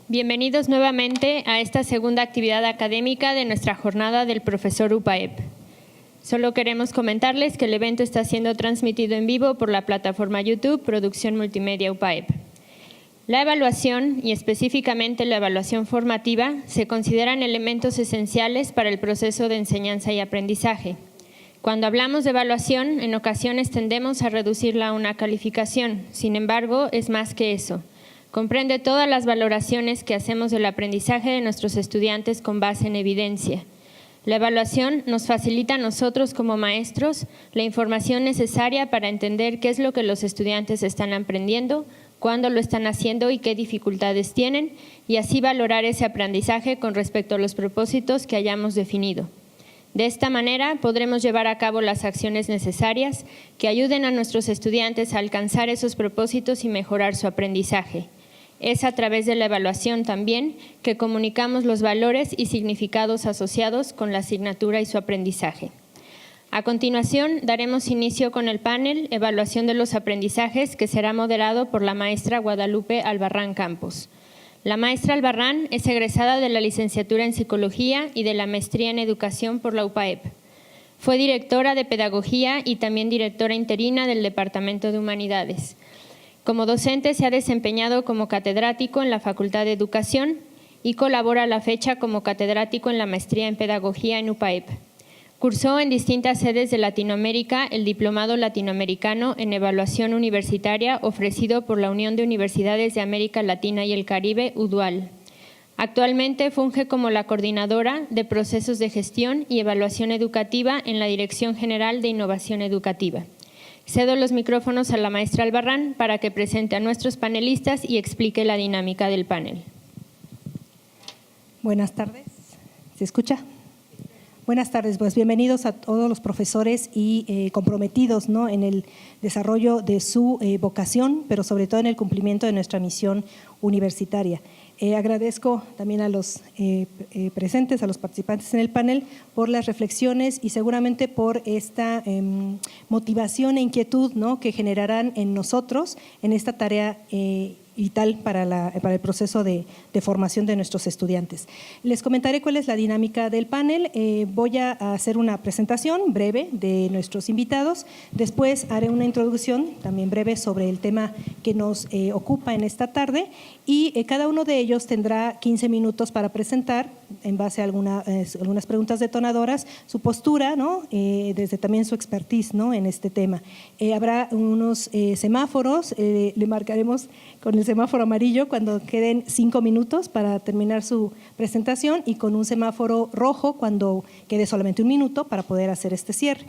Bienvenidos nuevamente a esta segunda actividad académica de nuestra jornada del profesor UPAEP. Solo queremos comentarles que el evento está siendo transmitido en vivo por la plataforma YouTube Producción Multimedia UPAEP. La evaluación, y específicamente la evaluación formativa, se consideran elementos esenciales para el proceso de enseñanza y aprendizaje. Cuando hablamos de evaluación, en ocasiones tendemos a reducirla a una calificación. Sin embargo, es más que eso. Comprende todas las valoraciones que hacemos del aprendizaje de nuestros estudiantes con base en evidencia. La evaluación nos facilita a nosotros como maestros la información necesaria para entender qué es lo que los estudiantes están aprendiendo, cuándo lo están haciendo y qué dificultades tienen, y así valorar ese aprendizaje con respecto a los propósitos que hayamos definido. De esta manera podremos llevar a cabo las acciones necesarias que ayuden a nuestros estudiantes a alcanzar esos propósitos y mejorar su aprendizaje. Es a través de la evaluación también que comunicamos los valores y significados asociados con la asignatura y su aprendizaje. A continuación, daremos inicio con el panel Evaluación de los aprendizajes, que será moderado por la maestra Guadalupe Albarrán Campos. La maestra Albarrán es egresada de la licenciatura en Psicología y de la maestría en Educación por la UPAEP. Fue directora de Pedagogía y también directora interina del Departamento de Humanidades. Como docente se ha desempeñado como catedrático en la Facultad de Educación y colabora a la fecha como catedrático en la maestría en Pedagogía en UPAEP. Cursó en distintas sedes de Latinoamérica el Diplomado Latinoamericano en Evaluación Universitaria ofrecido por la Unión de Universidades de América Latina y el Caribe, UDUAL. Actualmente funge como la coordinadora de procesos de gestión y evaluación educativa en la Dirección General de Innovación Educativa. Cedo los micrófonos a la maestra Albarrán para que presente a nuestros panelistas y explique la dinámica del panel. Buenas tardes. ¿Se escucha? Buenas tardes, pues bienvenidos a todos los profesores y comprometidos, ¿no?, en el desarrollo de su vocación, pero sobre todo en el cumplimiento de nuestra misión universitaria. Agradezco también a los presentes, a los participantes en el panel, por las reflexiones y seguramente por esta motivación e inquietud, ¿no?, que generarán en nosotros en esta tarea vital para el proceso de formación de nuestros estudiantes. Les comentaré cuál es la dinámica del panel. Voy a hacer una presentación breve de nuestros invitados, después haré una introducción también breve sobre el tema que nos ocupa en esta tarde y cada uno de ellos tendrá 15 minutos para presentar, en base a algunas preguntas detonadoras, su postura, ¿no?, desde también su expertise, ¿no?, en este tema. Habrá unos semáforos, le marcaremos con el semáforo amarillo cuando queden 5 minutos para terminar su presentación y con un semáforo rojo cuando quede solamente 1 minuto para poder hacer este cierre.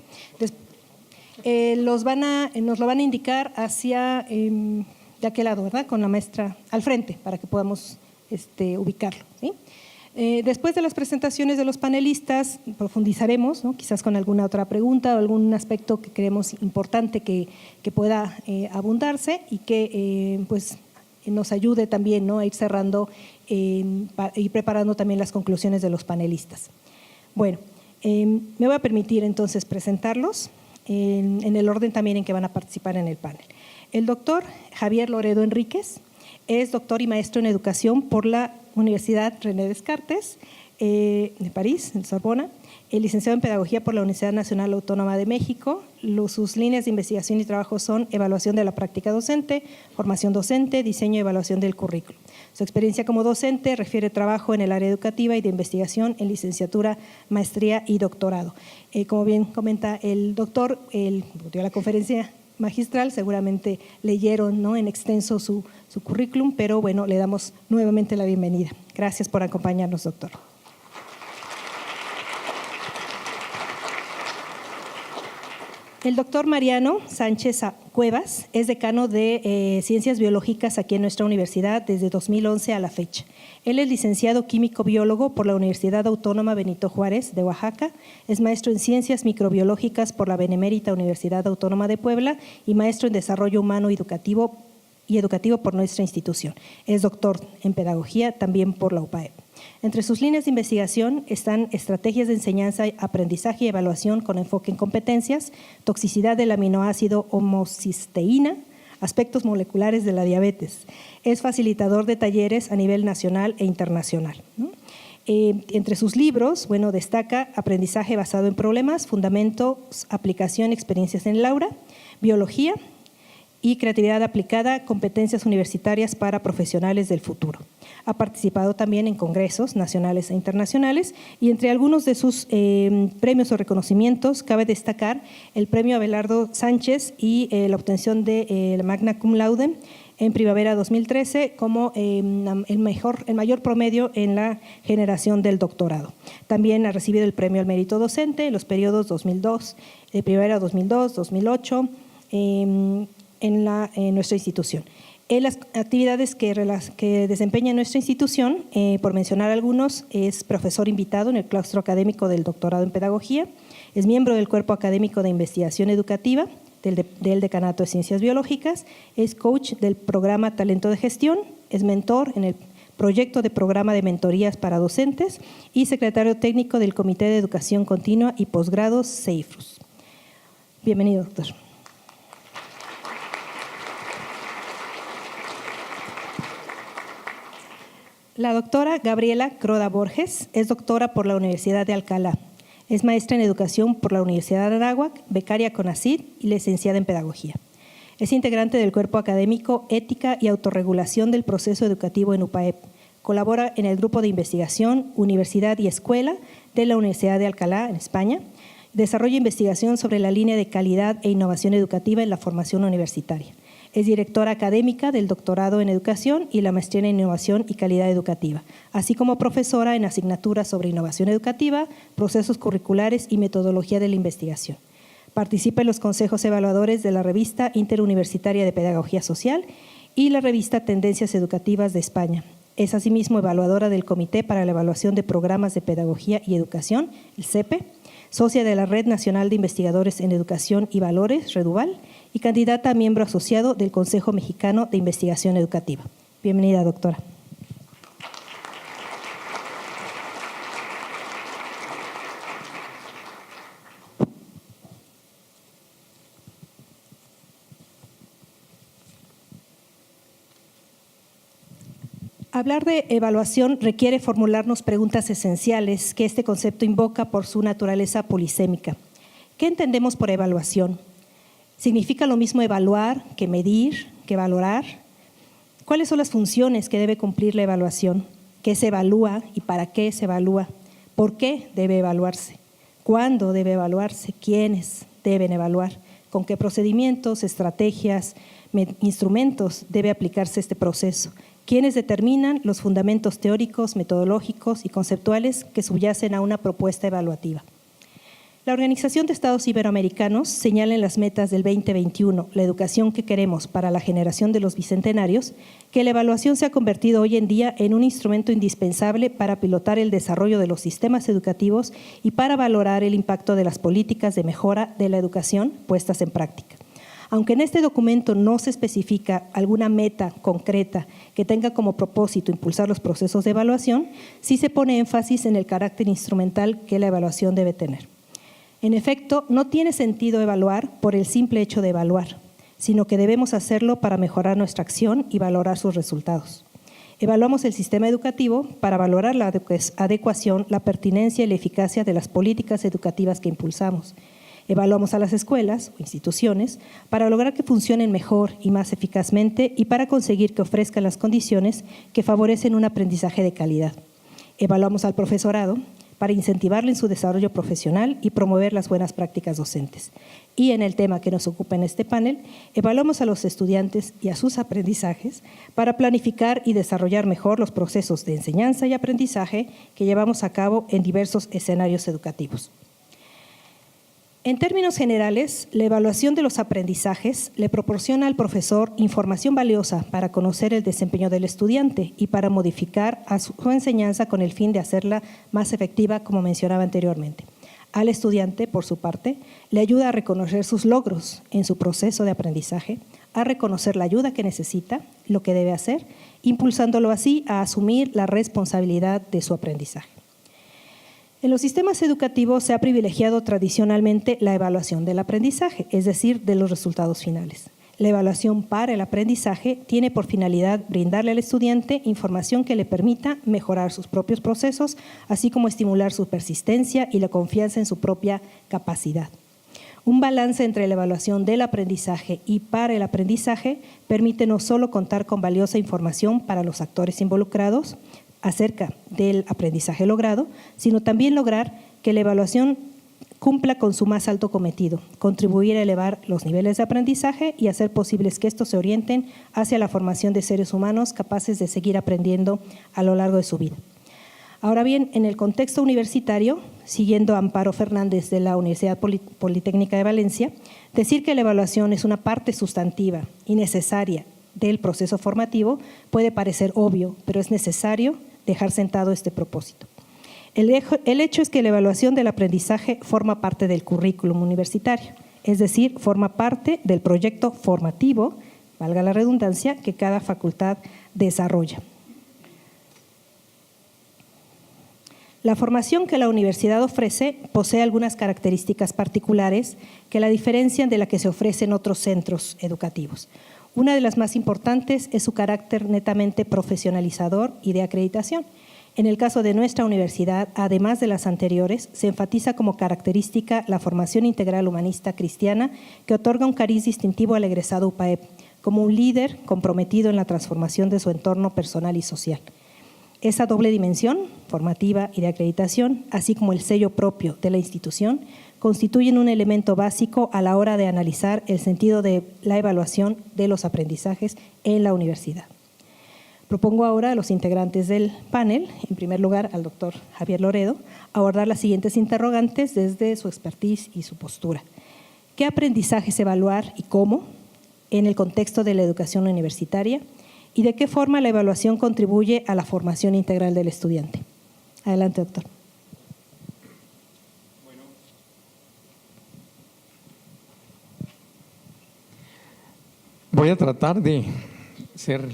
Nos lo van a indicar hacia de aquel lado, ¿verdad?, con la maestra al frente para que podamos ubicarlo, ¿sí? Después de las presentaciones de los panelistas profundizaremos, ¿no?, quizás con alguna otra pregunta o algún aspecto que creemos importante que pueda abundarse y que pues nos ayude también, ¿no?, a ir cerrando y preparando también las conclusiones de los panelistas. Bueno, me voy a permitir entonces presentarlos en el orden también en que van a participar en el panel. El doctor Javier Loredo Enríquez es doctor y maestro en educación por la Universidad René Descartes de París, en Sorbona, licenciado en Pedagogía por la Universidad Nacional Autónoma de México. Sus líneas de investigación y trabajo son evaluación de la práctica docente, formación docente, diseño y evaluación del currículo. Su experiencia como docente refiere trabajo en el área educativa y de investigación en licenciatura, maestría y doctorado. Como bien comenta el doctor, él dio la conferencia magistral, seguramente leyeron, ¿no?, en extenso su currículum, pero bueno, le damos nuevamente la bienvenida. Gracias por acompañarnos, doctor. El doctor Mariano Sánchez Cuevas es decano de Ciencias Biológicas aquí en nuestra universidad desde 2011 a la fecha. Él es licenciado químico-biólogo por la Universidad Autónoma Benito Juárez de Oaxaca, es maestro en Ciencias Microbiológicas por la Benemérita Universidad Autónoma de Puebla y maestro en Desarrollo Humano Educativo por nuestra institución. Es doctor en Pedagogía también por la UPAEP. Entre sus líneas de investigación están estrategias de enseñanza, aprendizaje y evaluación con enfoque en competencias, toxicidad del aminoácido homocisteína, aspectos moleculares de la diabetes. Es facilitador de talleres a nivel nacional e internacional, ¿no? Entre sus libros, bueno, destaca Aprendizaje basado en problemas, Fundamentos, Aplicación, Experiencias en el aula, Biología y Creatividad aplicada, Competencias universitarias para profesionales del futuro. Ha participado también en congresos nacionales e internacionales y entre algunos de sus premios o reconocimientos cabe destacar el premio Abelardo Sánchez y la obtención de la Magna Cum Laude en primavera 2013 como el mayor promedio en la generación del doctorado. También ha recibido el premio al mérito docente en los periodos 2002, primavera 2002, 2008 en nuestra institución. En las actividades que desempeña nuestra institución, por mencionar algunos, es profesor invitado en el claustro académico del doctorado en pedagogía, es miembro del cuerpo académico de investigación educativa del Decanato de Ciencias Biológicas, es coach del programa Talento de Gestión, es mentor en el proyecto de programa de mentorías para docentes y secretario técnico del Comité de Educación Continua y Posgrados CEIFRUS. Bienvenido, doctor. La doctora Gabriela Croda Borges es doctora por la Universidad de Alcalá. Es maestra en educación por la Universidad de Anáhuac, becaria CONACYT y licenciada en pedagogía. Es integrante del cuerpo académico Ética y Autorregulación del Proceso Educativo en UPAEP. Colabora en el grupo de investigación Universidad y Escuela de la Universidad de Alcalá, en España. Desarrolla investigación sobre la línea de calidad e innovación educativa en la formación universitaria. Es directora académica del doctorado en educación y la maestría en innovación y calidad educativa, así como profesora en asignaturas sobre innovación educativa, procesos curriculares y metodología de la investigación. Participa en los consejos evaluadores de la revista Interuniversitaria de Pedagogía Social y la revista Tendencias Educativas de España. Es asimismo evaluadora del Comité para la Evaluación de Programas de Pedagogía y Educación, el CEPE, socia de la Red Nacional de Investigadores en Educación y Valores, REDUVAL, y candidata a miembro asociado del Consejo Mexicano de Investigación Educativa. Bienvenida, doctora. Hablar de evaluación requiere formularnos preguntas esenciales que este concepto invoca por su naturaleza polisémica. ¿Qué entendemos por evaluación? ¿Significa lo mismo evaluar que medir, que valorar? ¿Cuáles son las funciones que debe cumplir la evaluación? ¿Qué se evalúa y para qué se evalúa? ¿Por qué debe evaluarse? ¿Cuándo debe evaluarse? ¿Quiénes deben evaluar? ¿Con qué procedimientos, estrategias, instrumentos debe aplicarse este proceso? ¿Quiénes determinan los fundamentos teóricos, metodológicos y conceptuales que subyacen a una propuesta evaluativa? La Organización de Estados Iberoamericanos señala en las metas del 2021, la educación que queremos para la generación de los bicentenarios, que la evaluación se ha convertido hoy en día en un instrumento indispensable para pilotar el desarrollo de los sistemas educativos y para valorar el impacto de las políticas de mejora de la educación puestas en práctica. Aunque en este documento no se especifica alguna meta concreta que tenga como propósito impulsar los procesos de evaluación, sí se pone énfasis en el carácter instrumental que la evaluación debe tener. En efecto, no tiene sentido evaluar por el simple hecho de evaluar, sino que debemos hacerlo para mejorar nuestra acción y valorar sus resultados. Evaluamos el sistema educativo para valorar la adecuación, la pertinencia y la eficacia de las políticas educativas que impulsamos. Evaluamos a las escuelas o instituciones para lograr que funcionen mejor y más eficazmente y para conseguir que ofrezcan las condiciones que favorecen un aprendizaje de calidad. Evaluamos al profesorado para incentivarlo en su desarrollo profesional y promover las buenas prácticas docentes. Y en el tema que nos ocupa en este panel, evaluamos a los estudiantes y a sus aprendizajes para planificar y desarrollar mejor los procesos de enseñanza y aprendizaje que llevamos a cabo en diversos escenarios educativos. En términos generales, la evaluación de los aprendizajes le proporciona al profesor información valiosa para conocer el desempeño del estudiante y para modificar a su enseñanza con el fin de hacerla más efectiva, como mencionaba anteriormente. Al estudiante, por su parte, le ayuda a reconocer sus logros en su proceso de aprendizaje, a reconocer la ayuda que necesita, lo que debe hacer, impulsándolo así a asumir la responsabilidad de su aprendizaje. En los sistemas educativos se ha privilegiado tradicionalmente la evaluación del aprendizaje, es decir, de los resultados finales. La evaluación para el aprendizaje tiene por finalidad brindarle al estudiante información que le permita mejorar sus propios procesos, así como estimular su persistencia y la confianza en su propia capacidad. Un balance entre la evaluación del aprendizaje y para el aprendizaje permite no solo contar con valiosa información para los actores involucrados acerca del aprendizaje logrado, sino también lograr que la evaluación cumpla con su más alto cometido, contribuir a elevar los niveles de aprendizaje y hacer posibles que estos se orienten hacia la formación de seres humanos capaces de seguir aprendiendo a lo largo de su vida. Ahora bien, en el contexto universitario, siguiendo a Amparo Fernández de la Universidad Politécnica de Valencia, decir que la evaluación es una parte sustantiva y necesaria del proceso formativo puede parecer obvio, pero es necesario dejar sentado este propósito. El hecho es que la evaluación del aprendizaje forma parte del currículum universitario, es decir, forma parte del proyecto formativo, valga la redundancia, que cada facultad desarrolla. La formación que la universidad ofrece posee algunas características particulares que la diferencian de la que se ofrece en otros centros educativos. Una de las más importantes es su carácter netamente profesionalizador y de acreditación. En el caso de nuestra universidad, además de las anteriores, se enfatiza como característica la formación integral humanista cristiana que otorga un cariz distintivo al egresado UPAEP, como un líder comprometido en la transformación de su entorno personal y social. Esa doble dimensión, formativa y de acreditación, así como el sello propio de la institución, constituyen un elemento básico a la hora de analizar el sentido de la evaluación de los aprendizajes en la universidad. Propongo ahora a los integrantes del panel, en primer lugar al doctor Javier Loredo, abordar las siguientes interrogantes desde su expertise y su postura. ¿Qué aprendizajes evaluar y cómo en el contexto de la educación universitaria? ¿Y de qué forma la evaluación contribuye a la formación integral del estudiante? Adelante, doctor. Voy a tratar de ser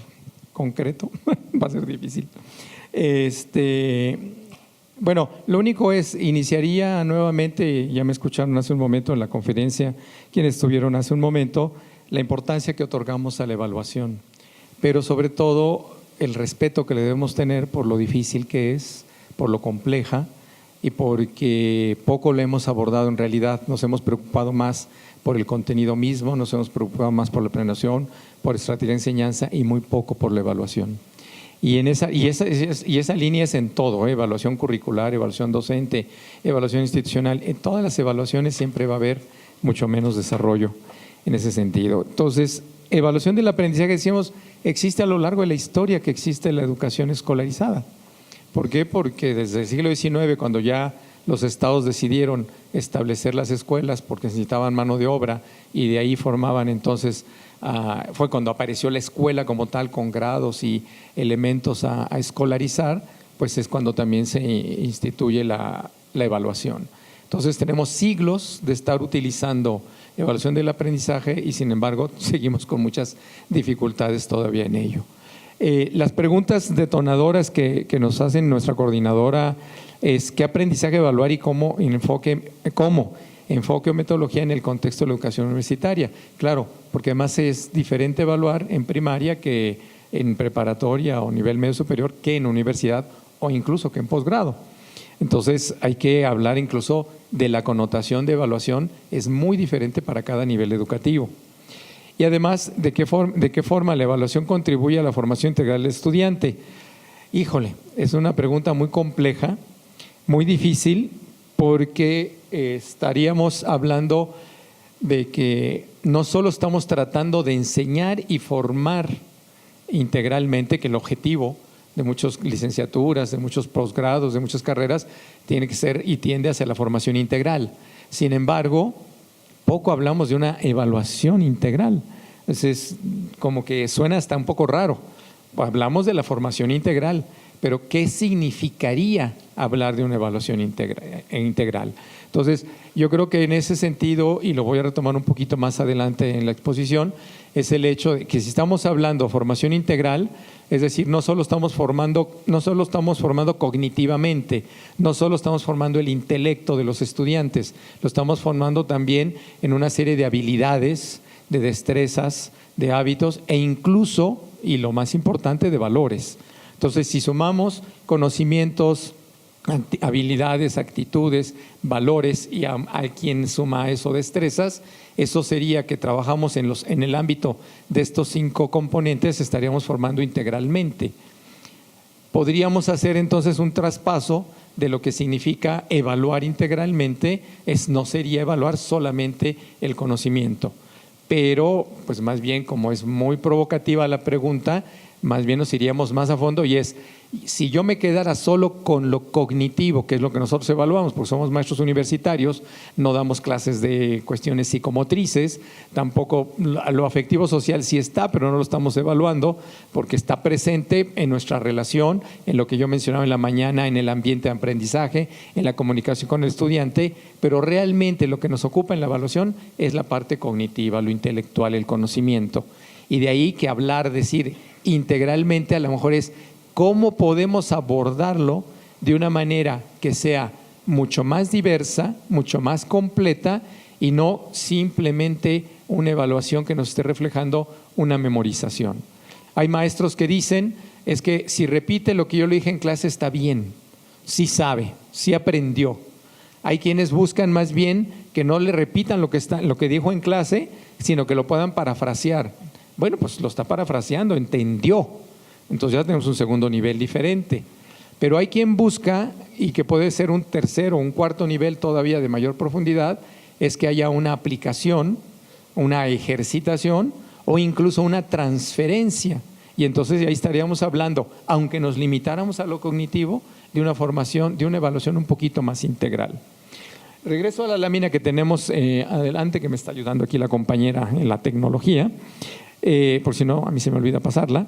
concreto, va a ser difícil. Bueno, lo único es, iniciaría nuevamente, ya me escucharon hace un momento en la conferencia, quienes estuvieron hace un momento, la importancia que otorgamos a la evaluación, pero sobre todo el respeto que le debemos tener por lo difícil que es, por lo compleja y porque poco lo hemos abordado en realidad. Nos hemos preocupado más por el contenido mismo, nos hemos preocupado más por la planeación, por estrategia de enseñanza y muy poco por la evaluación. Y esa línea es en todo, evaluación curricular, evaluación docente, evaluación institucional. En todas las evaluaciones siempre va a haber mucho menos desarrollo en ese sentido. Entonces, evaluación del aprendizaje, decíamos, existe a lo largo de la historia que existe la educación escolarizada. ¿Por qué? Porque desde el siglo XIX, cuando ya los estados decidieron establecer las escuelas porque necesitaban mano de obra y de ahí formaban entonces, fue cuando apareció la escuela como tal con grados y elementos a escolarizar, pues es cuando también se instituye la evaluación. Entonces tenemos siglos de estar utilizando evaluación del aprendizaje y sin embargo seguimos con muchas dificultades todavía en ello. Las preguntas detonadoras que nos hace nuestra coordinadora es qué aprendizaje evaluar y cómo enfoque o metodología en el contexto de la educación universitaria. Claro, porque además es diferente evaluar en primaria que en preparatoria o nivel medio superior que en universidad o incluso que en posgrado. Entonces hay que hablar incluso de la connotación de evaluación, es muy diferente para cada nivel educativo. Y además, ¿de qué forma la evaluación contribuye a la formación integral del estudiante? Híjole, es una pregunta muy compleja, muy difícil, porque estaríamos hablando de que no solo estamos tratando de enseñar y formar integralmente, que el objetivo de muchas licenciaturas, de muchos posgrados, de muchas carreras, tiene que ser y tiende hacia la formación integral. Sin embargo, poco hablamos de una evaluación integral. Entonces, como que suena hasta un poco raro. Hablamos de la formación integral, pero ¿qué significaría hablar de una evaluación integral? Entonces, yo creo que en ese sentido, y lo voy a retomar un poquito más adelante en la exposición, es el hecho de que si estamos hablando de formación integral, es decir, no solo estamos formando cognitivamente, no solo estamos formando el intelecto de los estudiantes, lo estamos formando también en una serie de habilidades de destrezas, de hábitos e incluso, y lo más importante, de valores. Entonces, si sumamos conocimientos, habilidades, actitudes, valores y a quien suma a eso destrezas, eso sería que trabajamos en el ámbito de estos 5 componentes, estaríamos formando integralmente. Podríamos hacer entonces un traspaso de lo que significa evaluar integralmente, no sería evaluar solamente el conocimiento, pero pues más bien, como es muy provocativa la pregunta, más bien nos iríamos más a fondo y es, si yo me quedara solo con lo cognitivo, que es lo que nosotros evaluamos, porque somos maestros universitarios, no damos clases de cuestiones psicomotrices, tampoco lo afectivo social sí está, pero no lo estamos evaluando porque está presente en nuestra relación, en lo que yo mencionaba en la mañana, en el ambiente de aprendizaje, en la comunicación con el estudiante, pero realmente lo que nos ocupa en la evaluación es la parte cognitiva, lo intelectual, el conocimiento. Y de ahí que hablar, decir integralmente, a lo mejor es cómo podemos abordarlo de una manera que sea mucho más diversa, mucho más completa y no simplemente una evaluación que nos esté reflejando una memorización. Hay maestros que dicen, es que si repite lo que yo le dije en clase está bien, sí sabe, sí aprendió. Hay quienes buscan más bien que no le repitan lo que dijo en clase, sino que lo puedan parafrasear. Bueno, pues lo está parafraseando, entendió. Entonces ya tenemos un segundo nivel diferente. Pero hay quien busca, y que puede ser un tercero o un cuarto nivel todavía de mayor profundidad, es que haya una aplicación, una ejercitación o incluso una transferencia. Y entonces ahí estaríamos hablando, aunque nos limitáramos a lo cognitivo, de una formación, de una evaluación un poquito más integral. Regreso a la lámina que tenemos adelante, que me está ayudando aquí la compañera en la tecnología, por si no, a mí se me olvida pasarla.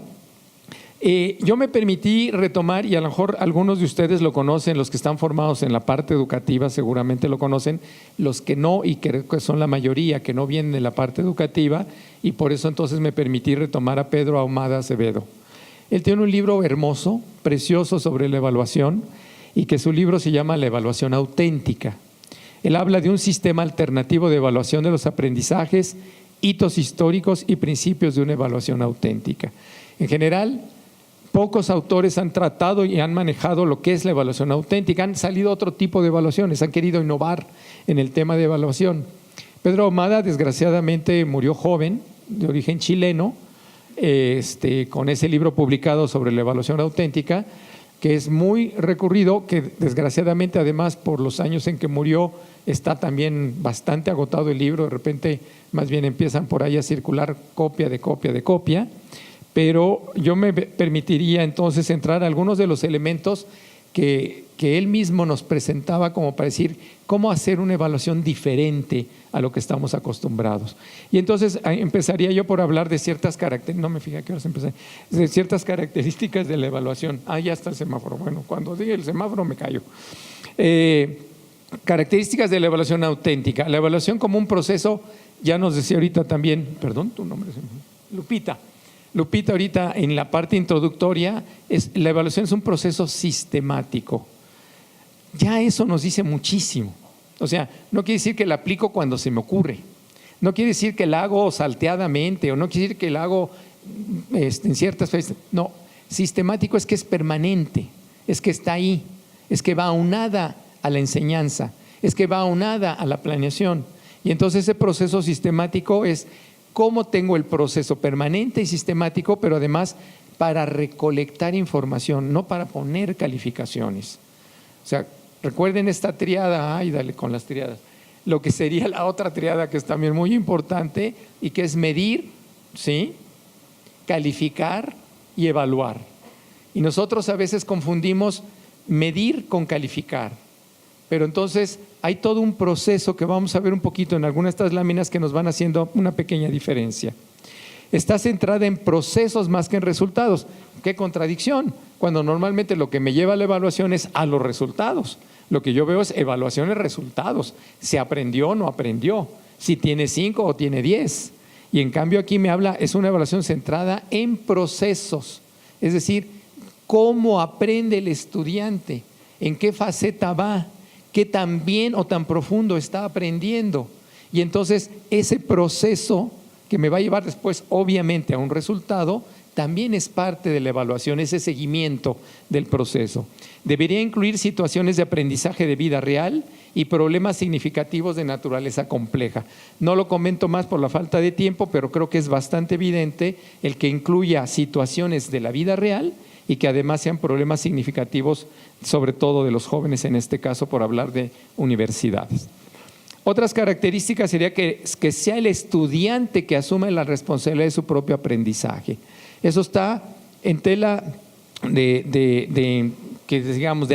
Yo me permití retomar, y a lo mejor algunos de ustedes lo conocen, los que están formados en la parte educativa seguramente lo conocen, los que no, y creo que son la mayoría, que no vienen de la parte educativa, y por eso entonces me permití retomar a Pedro Ahumada Acevedo. Él tiene un libro hermoso, precioso sobre la evaluación, y que su libro se llama La evaluación auténtica. Él habla de un sistema alternativo de evaluación de los aprendizajes, hitos históricos y principios de una evaluación auténtica. En general, pocos autores han tratado y han manejado lo que es la evaluación auténtica. Han salido otro tipo de evaluaciones, han querido innovar en el tema de evaluación. Pedro Ahumada, desgraciadamente, murió joven, de origen chileno, con ese libro publicado sobre la evaluación auténtica, que es muy recurrido, que desgraciadamente, además, por los años en que murió, está también bastante agotado el libro. De repente, más bien empiezan por ahí a circular copia de copia de copia. Pero yo me permitiría entonces entrar a algunos de los elementos que él mismo nos presentaba como para decir cómo hacer una evaluación diferente a lo que estamos acostumbrados. Y entonces empezaría yo por hablar de ciertas características, no me fijé a qué horas empecé, de ciertas características de la evaluación. Ya está el semáforo. Bueno, cuando diga el semáforo me callo. Características de la evaluación auténtica. La evaluación como un proceso, ya nos decía ahorita también, perdón, tu nombre es Lupita ahorita en la parte introductoria, la evaluación es un proceso sistemático. Ya eso nos dice muchísimo. O sea, no quiere decir que la aplico cuando se me ocurre. No quiere decir que la hago salteadamente o no quiere decir que la hago en ciertas fechas. No, sistemático es que es permanente, es que está ahí, es que va aunada a la enseñanza, es que va aunada a la planeación. Y entonces ese proceso sistemático es cómo tengo el proceso permanente y sistemático, pero además para recolectar información, no para poner calificaciones. O sea, recuerden esta triada, dale con las triadas, lo que sería la otra triada que es también muy importante y que es medir, ¿sí?, calificar y evaluar. Y nosotros a veces confundimos medir con calificar. Pero entonces hay todo un proceso que vamos a ver un poquito en algunas de estas láminas que nos van haciendo una pequeña diferencia. Está centrada en procesos más que en resultados. ¡Qué contradicción! Cuando normalmente lo que me lleva a la evaluación es a los resultados. Lo que yo veo es evaluaciones, resultados. ¿Se aprendió o no aprendió? ¿Si tiene 5 o tiene 10? Y en cambio aquí me habla, es una evaluación centrada en procesos. Es decir, cómo aprende el estudiante, en qué faceta va, qué tan bien o tan profundo está aprendiendo. Y entonces ese proceso que me va a llevar después, obviamente, a un resultado, también es parte de la evaluación, ese seguimiento del proceso. Debería incluir situaciones de aprendizaje de vida real y problemas significativos de naturaleza compleja. No lo comento más por la falta de tiempo, pero creo que es bastante evidente el que incluya situaciones de la vida real y que además sean problemas significativos, sobre todo de los jóvenes, en este caso, por hablar de universidades. Otras características sería que sea el estudiante que asume la responsabilidad de su propio aprendizaje. Eso está en tela de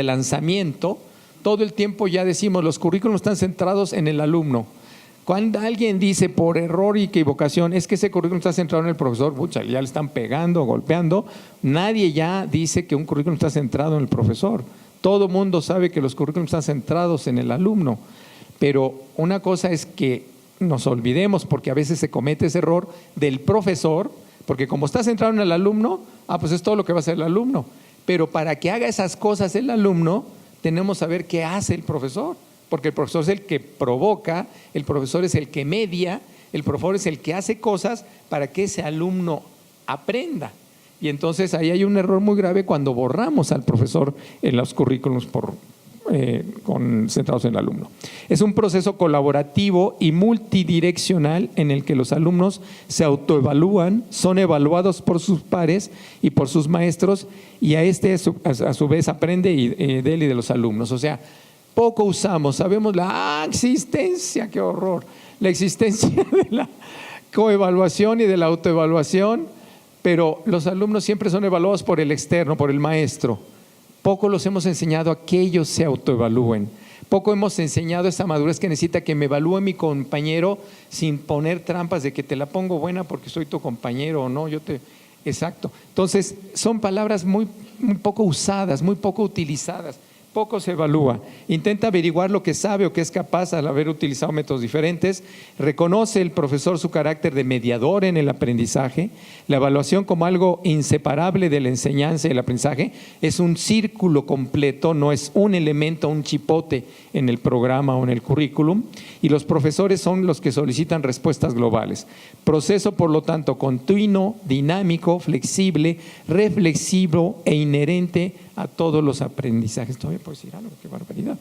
lanzamiento. Todo el tiempo ya decimos, los currículos están centrados en el alumno. Cuando alguien dice por error y equivocación, es que ese currículum está centrado en el profesor, pucha, ya le están pegando, golpeando, nadie ya dice que un currículum está centrado en el profesor. Todo el mundo sabe que los currículums están centrados en el alumno. Pero una cosa es que nos olvidemos, porque a veces se comete ese error del profesor, porque como está centrado en el alumno, pues es todo lo que va a hacer el alumno. Pero para que haga esas cosas el alumno, tenemos que saber qué hace el profesor, porque el profesor es el que provoca, el profesor es el que media, el profesor es el que hace cosas para que ese alumno aprenda. Y entonces ahí hay un error muy grave cuando borramos al profesor en los currículums centrados en el alumno. Es un proceso colaborativo y multidireccional en el que los alumnos se autoevalúan, son evaluados por sus pares y por sus maestros, y a su vez aprende de él y de los alumnos. O sea, poco usamos, sabemos la existencia, qué horror, la existencia de la coevaluación y de la autoevaluación, pero los alumnos siempre son evaluados por el externo, por el maestro. Poco los hemos enseñado a que ellos se autoevalúen. Poco hemos enseñado esa madurez que necesita que me evalúe mi compañero sin poner trampas de que te la pongo buena porque soy tu compañero o no. Exacto. Entonces, son palabras muy poco usadas, muy poco utilizadas. Poco se evalúa. Intenta averiguar lo que sabe o que es capaz al haber utilizado métodos diferentes. Reconoce el profesor su carácter de mediador en el aprendizaje. La evaluación como algo inseparable de la enseñanza y el aprendizaje es un círculo completo, no es un elemento, un chipote en el programa o en el currículum. Y los profesores son los que solicitan respuestas globales. Proceso, por lo tanto, continuo, dinámico, flexible, reflexivo e inherente a todos los aprendizajes. Todavía puedo decir algo, qué barbaridad.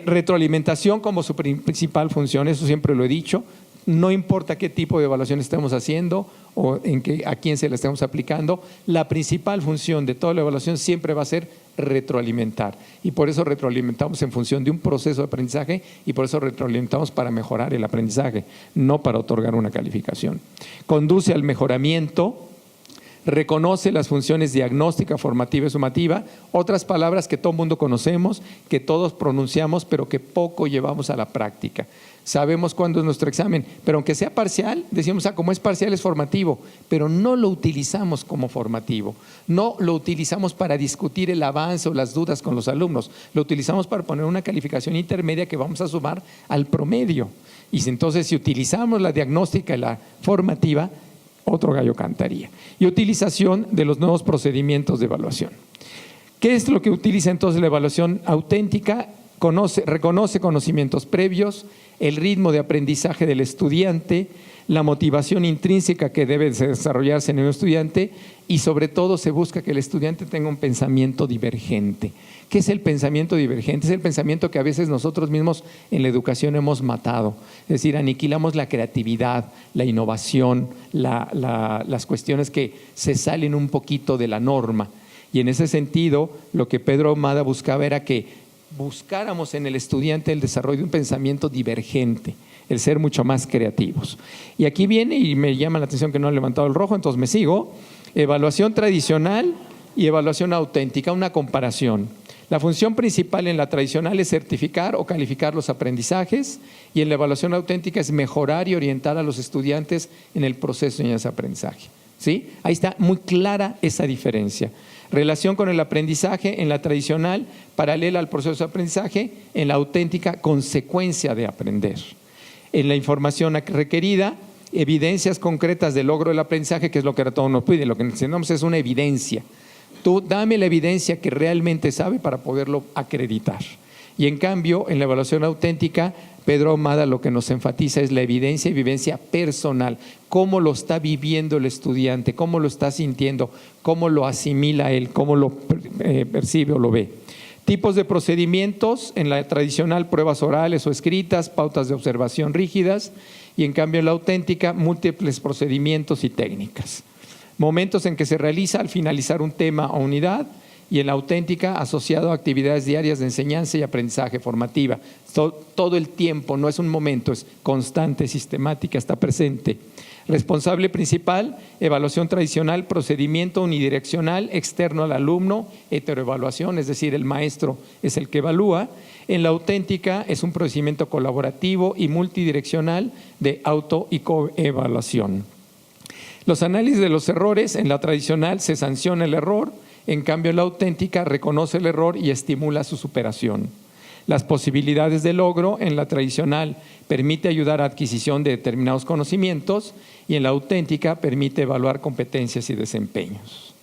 Retroalimentación como su principal función, eso siempre lo he dicho. No importa qué tipo de evaluación estemos haciendo o a quién se la estemos aplicando, la principal función de toda la evaluación siempre va a ser retroalimentar. Y por eso retroalimentamos en función de un proceso de aprendizaje y por eso retroalimentamos para mejorar el aprendizaje, no para otorgar una calificación. Conduce al mejoramiento. Reconoce las funciones diagnóstica, formativa y sumativa, otras palabras que todo el mundo conocemos, que todos pronunciamos, pero que poco llevamos a la práctica. Sabemos cuándo es nuestro examen, pero aunque sea parcial, decimos, como es parcial es formativo, pero no lo utilizamos como formativo, no lo utilizamos para discutir el avance o las dudas con los alumnos, lo utilizamos para poner una calificación intermedia que vamos a sumar al promedio. Y entonces, si utilizamos la diagnóstica y la formativa, otro gallo cantaría. Y utilización de los nuevos procedimientos de evaluación. ¿Qué es lo que utiliza entonces la evaluación auténtica? Reconoce conocimientos previos, el ritmo de aprendizaje del estudiante, la motivación intrínseca que debe desarrollarse en un estudiante y sobre todo se busca que el estudiante tenga un pensamiento divergente. ¿Qué es el pensamiento divergente? Es el pensamiento que a veces nosotros mismos en la educación hemos matado. Es decir, aniquilamos la creatividad, la innovación, las cuestiones que se salen un poquito de la norma. Y en ese sentido, lo que Pedro Ahumada buscaba era que buscáramos en el estudiante el desarrollo de un pensamiento divergente, el ser mucho más creativos. Y aquí viene, y me llama la atención que no han levantado el rojo, entonces me sigo. Evaluación tradicional y evaluación auténtica, una comparación. La función principal en la tradicional es certificar o calificar los aprendizajes y en la evaluación auténtica es mejorar y orientar a los estudiantes en el proceso de aprendizaje. ¿Sí? Ahí está muy clara esa diferencia. Relación con el aprendizaje en la tradicional, paralela al proceso de aprendizaje, en la auténtica, consecuencia de aprender. En la información requerida, evidencias concretas del logro del aprendizaje, que es lo que ahora todos nos piden, lo que necesitamos es una evidencia. Tú dame la evidencia que realmente sabe para poderlo acreditar. Y en cambio, en la evaluación auténtica, Pedro Ahumada lo que nos enfatiza es la evidencia y vivencia personal, cómo lo está viviendo el estudiante, cómo lo está sintiendo, cómo lo asimila él, cómo lo percibe o lo ve. Tipos de procedimientos: en la tradicional, pruebas orales o escritas, pautas de observación rígidas, y en cambio en la auténtica, múltiples procedimientos y técnicas. Momentos en que se realiza al finalizar un tema o unidad, y en la auténtica asociado a actividades diarias de enseñanza y aprendizaje formativa. Todo el tiempo, no es un momento, es constante, sistemática, está presente. Responsable principal: evaluación tradicional, procedimiento unidireccional, externo al alumno, heteroevaluación, es decir, el maestro es el que evalúa. En la auténtica es un procedimiento colaborativo y multidireccional de auto y coevaluación. Los análisis de los errores: en la tradicional se sanciona el error, en cambio en la auténtica reconoce el error y estimula su superación. Las posibilidades de logro: en la tradicional permite ayudar a adquisición de determinados conocimientos, y en la auténtica permite evaluar competencias y desempeños.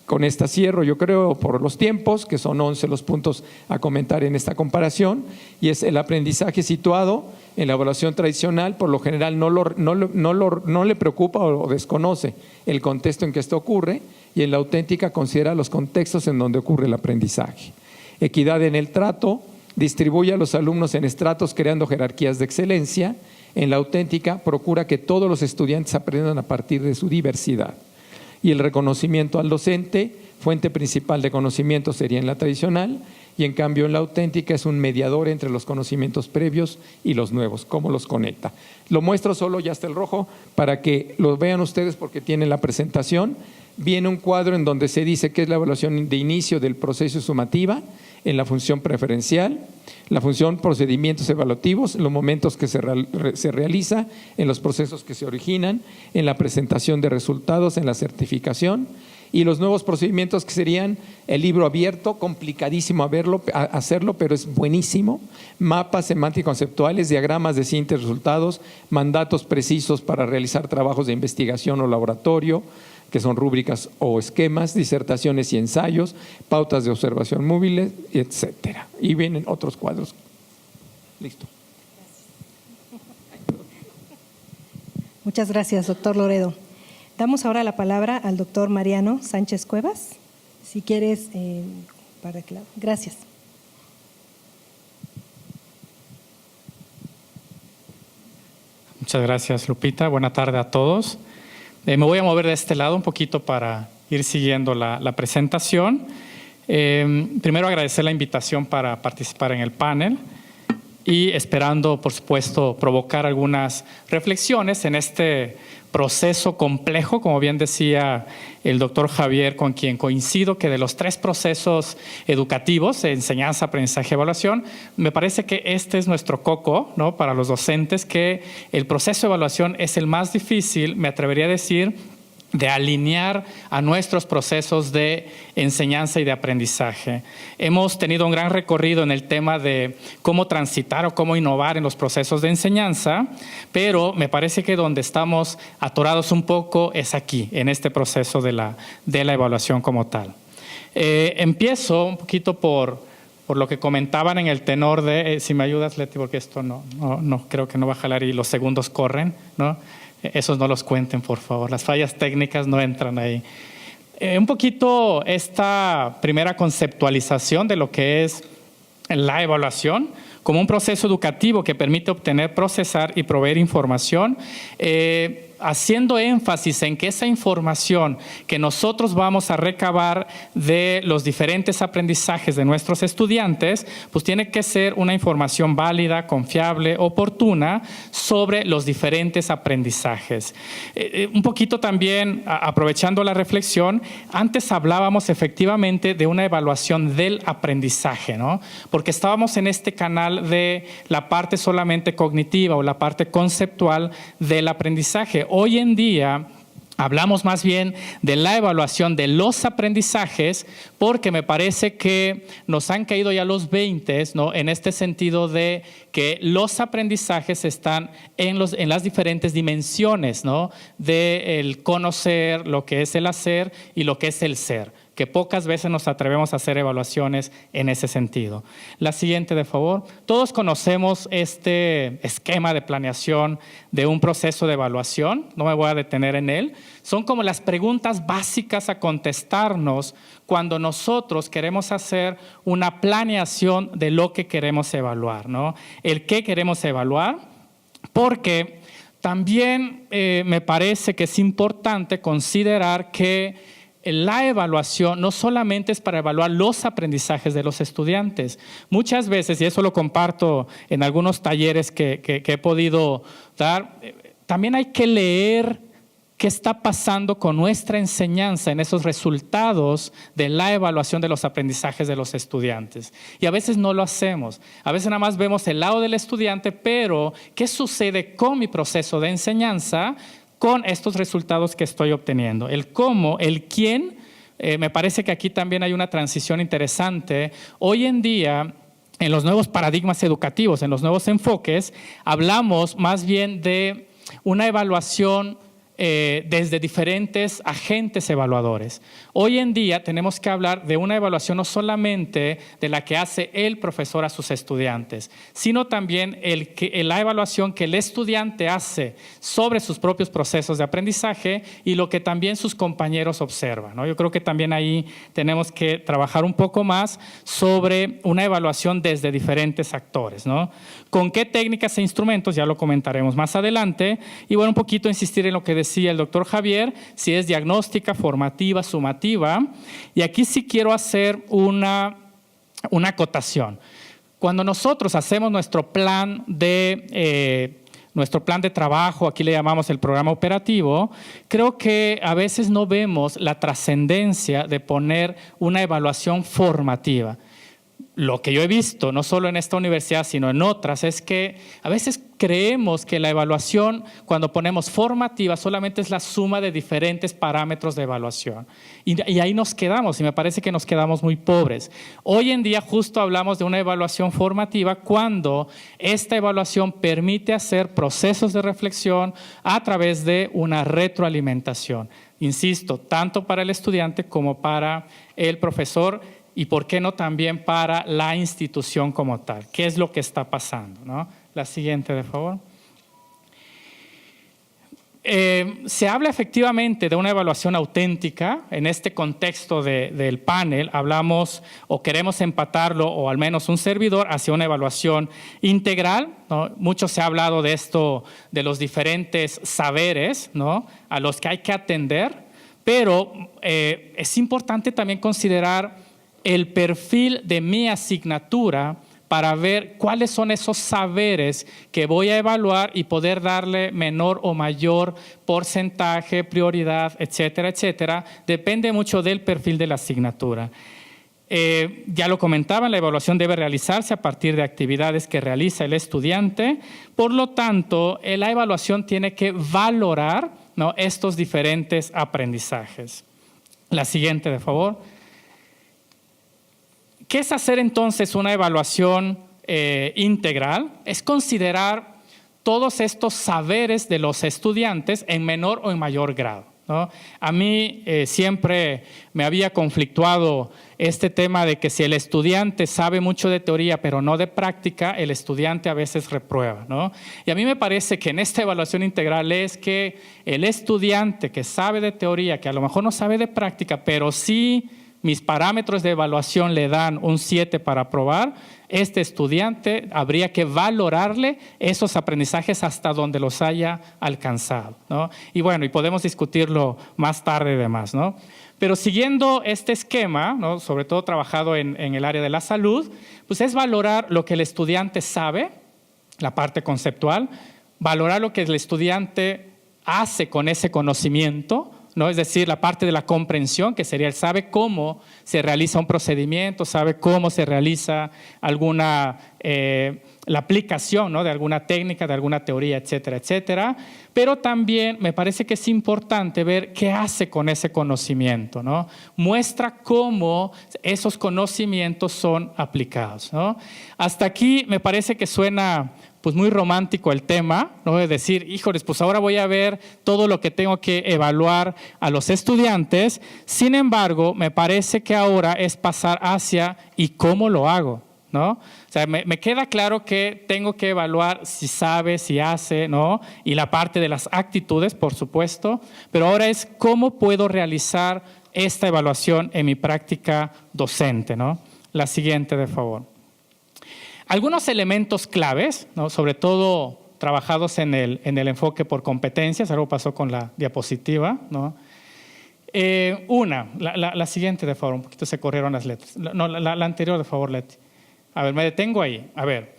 Con esta cierro, yo creo, por los tiempos, que son 11 los puntos a comentar en esta comparación, y es el aprendizaje situado. En la evaluación tradicional, por lo general, no le preocupa o desconoce el contexto en que esto ocurre, y en la auténtica considera los contextos en donde ocurre el aprendizaje. Equidad en el trato: distribuye a los alumnos en estratos creando jerarquías de excelencia. En la auténtica procura que todos los estudiantes aprendan a partir de su diversidad. Y el reconocimiento al docente: fuente principal de conocimiento sería en la tradicional, y en cambio en la auténtica es un mediador entre los conocimientos previos y los nuevos. ¿Cómo los conecta? Lo muestro solo, ya está el rojo, para que lo vean ustedes porque tienen la presentación. Viene un cuadro en donde se dice qué es la evaluación de inicio del proceso sumativa en la función preferencial, la función procedimientos evaluativos, los momentos que se realiza, en los procesos que se originan, en la presentación de resultados, en la certificación, y los nuevos procedimientos que serían el libro abierto, complicadísimo hacerlo, pero es buenísimo, mapas semántico-conceptuales, diagramas de síntesis de resultados, mandatos precisos para realizar trabajos de investigación o laboratorio, que son rúbricas o esquemas, disertaciones y ensayos, pautas de observación móviles, etcétera. Y vienen otros cuadros. Listo. Muchas gracias, doctor Loredo. Damos ahora la palabra al doctor Mariano Sánchez Cuevas. Si quieres, gracias. Muchas gracias, Lupita. Buena tarde a todos. Me voy a mover de este lado un poquito para ir siguiendo la presentación. Primero, agradecer la invitación para participar en el panel y esperando, por supuesto, provocar algunas reflexiones en este proceso complejo, como bien decía el doctor Javier, con quien coincido, que de los 3 procesos educativos, enseñanza, aprendizaje, evaluación, me parece que este es nuestro coco, ¿no?, para los docentes, que el proceso de evaluación es el más difícil, me atrevería a decir, de alinear a nuestros procesos de enseñanza y de aprendizaje. Hemos tenido un gran recorrido en el tema de cómo transitar o cómo innovar en los procesos de enseñanza, pero me parece que donde estamos atorados un poco es aquí, en este proceso de la evaluación como tal. Empiezo un poquito por lo que comentaban en el tenor de, si me ayudas, Leti, porque esto no creo que no va a jalar y los segundos corren, ¿no? Esos no los cuenten, por favor. Las fallas técnicas no entran ahí. Un poquito esta primera conceptualización de lo que es la evaluación como un proceso educativo que permite obtener, procesar y proveer información, haciendo énfasis en que esa información que nosotros vamos a recabar de los diferentes aprendizajes de nuestros estudiantes, pues tiene que ser una información válida, confiable, oportuna sobre los diferentes aprendizajes. Un poquito también, aprovechando la reflexión, antes hablábamos efectivamente de una evaluación del aprendizaje, ¿no? Porque estábamos en este canal de la parte solamente cognitiva o la parte conceptual del aprendizaje. Hoy en día hablamos más bien de la evaluación de los aprendizajes, porque me parece que nos han caído ya los 20, ¿no?, en este sentido de que los aprendizajes están en las diferentes dimensiones, ¿no?, del conocer, lo que es el hacer y lo que es el ser. que pocas veces nos atrevemos a hacer evaluaciones en ese sentido. La siguiente, de favor. Todos conocemos este esquema de planeación de un proceso de evaluación, no me voy a detener en él. Son como las preguntas básicas a contestarnos cuando nosotros queremos hacer una planeación de lo que queremos evaluar, ¿no? El qué queremos evaluar, porque también me parece que es importante considerar que la evaluación no solamente es para evaluar los aprendizajes de los estudiantes. Muchas veces, y eso lo comparto en algunos talleres que he podido dar, también hay que leer qué está pasando con nuestra enseñanza en esos resultados de la evaluación de los aprendizajes de los estudiantes. Y a veces no lo hacemos. A veces nada más vemos el lado del estudiante, pero ¿qué sucede con mi proceso de enseñanza con estos resultados que estoy obteniendo? El cómo, el quién, me parece que aquí también hay una transición interesante. Hoy en día, en los nuevos paradigmas educativos, en los nuevos enfoques, hablamos más bien de una evaluación desde diferentes agentes evaluadores. Hoy en día tenemos que hablar de una evaluación no solamente de la que hace el profesor a sus estudiantes, sino también la evaluación que el estudiante hace sobre sus propios procesos de aprendizaje y lo que también sus compañeros observan, ¿no? Yo creo que también ahí tenemos que trabajar un poco más sobre una evaluación desde diferentes actores, ¿no? ¿Con qué técnicas e instrumentos? Ya lo comentaremos más adelante. Y bueno, un poquito insistir en lo que decía el doctor Javier, si es diagnóstica, formativa, sumativa. Y aquí sí quiero hacer una acotación. Cuando nosotros hacemos nuestro plan de trabajo, aquí le llamamos el programa operativo, creo que a veces no vemos la trascendencia de poner una evaluación formativa. Lo que yo he visto, no solo en esta universidad, sino en otras, es que a veces creemos que la evaluación, cuando ponemos formativa, solamente es la suma de diferentes parámetros de evaluación. Y ahí nos quedamos, y me parece que nos quedamos muy pobres. Hoy en día justo hablamos de una evaluación formativa cuando esta evaluación permite hacer procesos de reflexión a través de una retroalimentación. Insisto, tanto para el estudiante como para el profesor, y por qué no también para la institución como tal. ¿Qué es lo que está pasando, ¿no? La siguiente, de favor. Se habla efectivamente de una evaluación auténtica. En este contexto del panel hablamos o queremos empatarlo, o al menos un servidor, hacia una evaluación integral, ¿no? Mucho se ha hablado de esto, de los diferentes saberes, ¿no?, a los que hay que atender, pero es importante también considerar el perfil de mi asignatura para ver cuáles son esos saberes que voy a evaluar y poder darle menor o mayor porcentaje, prioridad, etcétera, etcétera. Depende mucho del perfil de la asignatura. Ya lo comentaba, la evaluación debe realizarse a partir de actividades que realiza el estudiante. Por lo tanto, la evaluación tiene que valorar, ¿no?, estos diferentes aprendizajes. La siguiente, de favor. ¿Qué es hacer entonces una evaluación integral? Es considerar todos estos saberes de los estudiantes en menor o en mayor grado, ¿no? A mí siempre me había conflictuado este tema de que si el estudiante sabe mucho de teoría pero no de práctica, el estudiante a veces reprueba, ¿no? Y a mí me parece que en esta evaluación integral es que el estudiante que sabe de teoría, que a lo mejor no sabe de práctica, pero sí mis parámetros de evaluación le dan un 7 para aprobar, este estudiante habría que valorarle esos aprendizajes hasta donde los haya alcanzado, ¿no? Y bueno, y podemos discutirlo más tarde y demás, ¿no? Pero siguiendo este esquema, ¿no?, sobre todo trabajado en el área de la salud, pues es valorar lo que el estudiante sabe, la parte conceptual, valorar lo que el estudiante hace con ese conocimiento, ¿no? Es decir, la parte de la comprensión, que sería, él sabe cómo se realiza un procedimiento, sabe cómo se realiza la aplicación, ¿no?, de alguna técnica, de alguna teoría, etcétera, etcétera. Pero también me parece que es importante ver qué hace con ese conocimiento, ¿no? Muestra cómo esos conocimientos son aplicados, ¿no? Hasta aquí me parece que suena pues muy romántico el tema, ¿no? De decir, híjoles, pues ahora voy a ver todo lo que tengo que evaluar a los estudiantes. Sin embargo, me parece que ahora es pasar hacia ¿y cómo lo hago? ¿No? O sea, me queda claro que tengo que evaluar si sabe, si hace, ¿no? Y la parte de las actitudes, por supuesto, pero ahora es cómo puedo realizar esta evaluación en mi práctica docente, ¿no? La siguiente, de favor. Algunos elementos claves, ¿no? Sobre todo trabajados en el enfoque por competencias, algo pasó con la diapositiva, ¿no? La siguiente, de favor, un poquito se corrieron las letras. No, la anterior, de favor, Leti. A ver, me detengo ahí. A ver,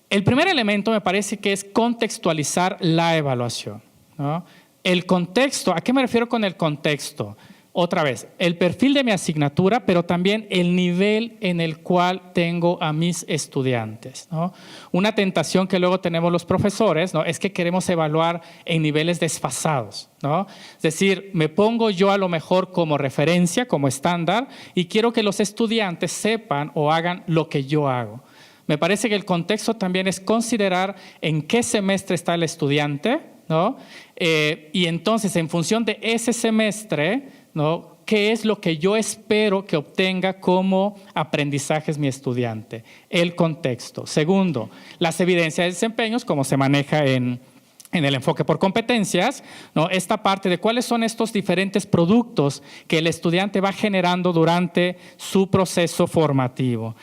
el primer elemento me parece que es contextualizar la evaluación, ¿no? El contexto, ¿a qué me refiero con el contexto? Otra vez, el perfil de mi asignatura, pero también el nivel en el cual tengo a mis estudiantes, ¿no? Una tentación que luego tenemos los profesores, ¿no? Es que queremos evaluar en niveles desfasados, ¿no? Es decir, me pongo yo a lo mejor como referencia, como estándar, y quiero que los estudiantes sepan o hagan lo que yo hago. Me parece que el contexto también es considerar en qué semestre está el estudiante, ¿no? Y entonces, en función de ese semestre, ¿no? ¿Qué es lo que yo espero que obtenga como aprendizajes mi estudiante? El contexto. Segundo, las evidencias de desempeños, como se maneja en el enfoque por competencias, ¿no? Esta parte de cuáles son estos diferentes productos que el estudiante va generando durante su proceso formativo.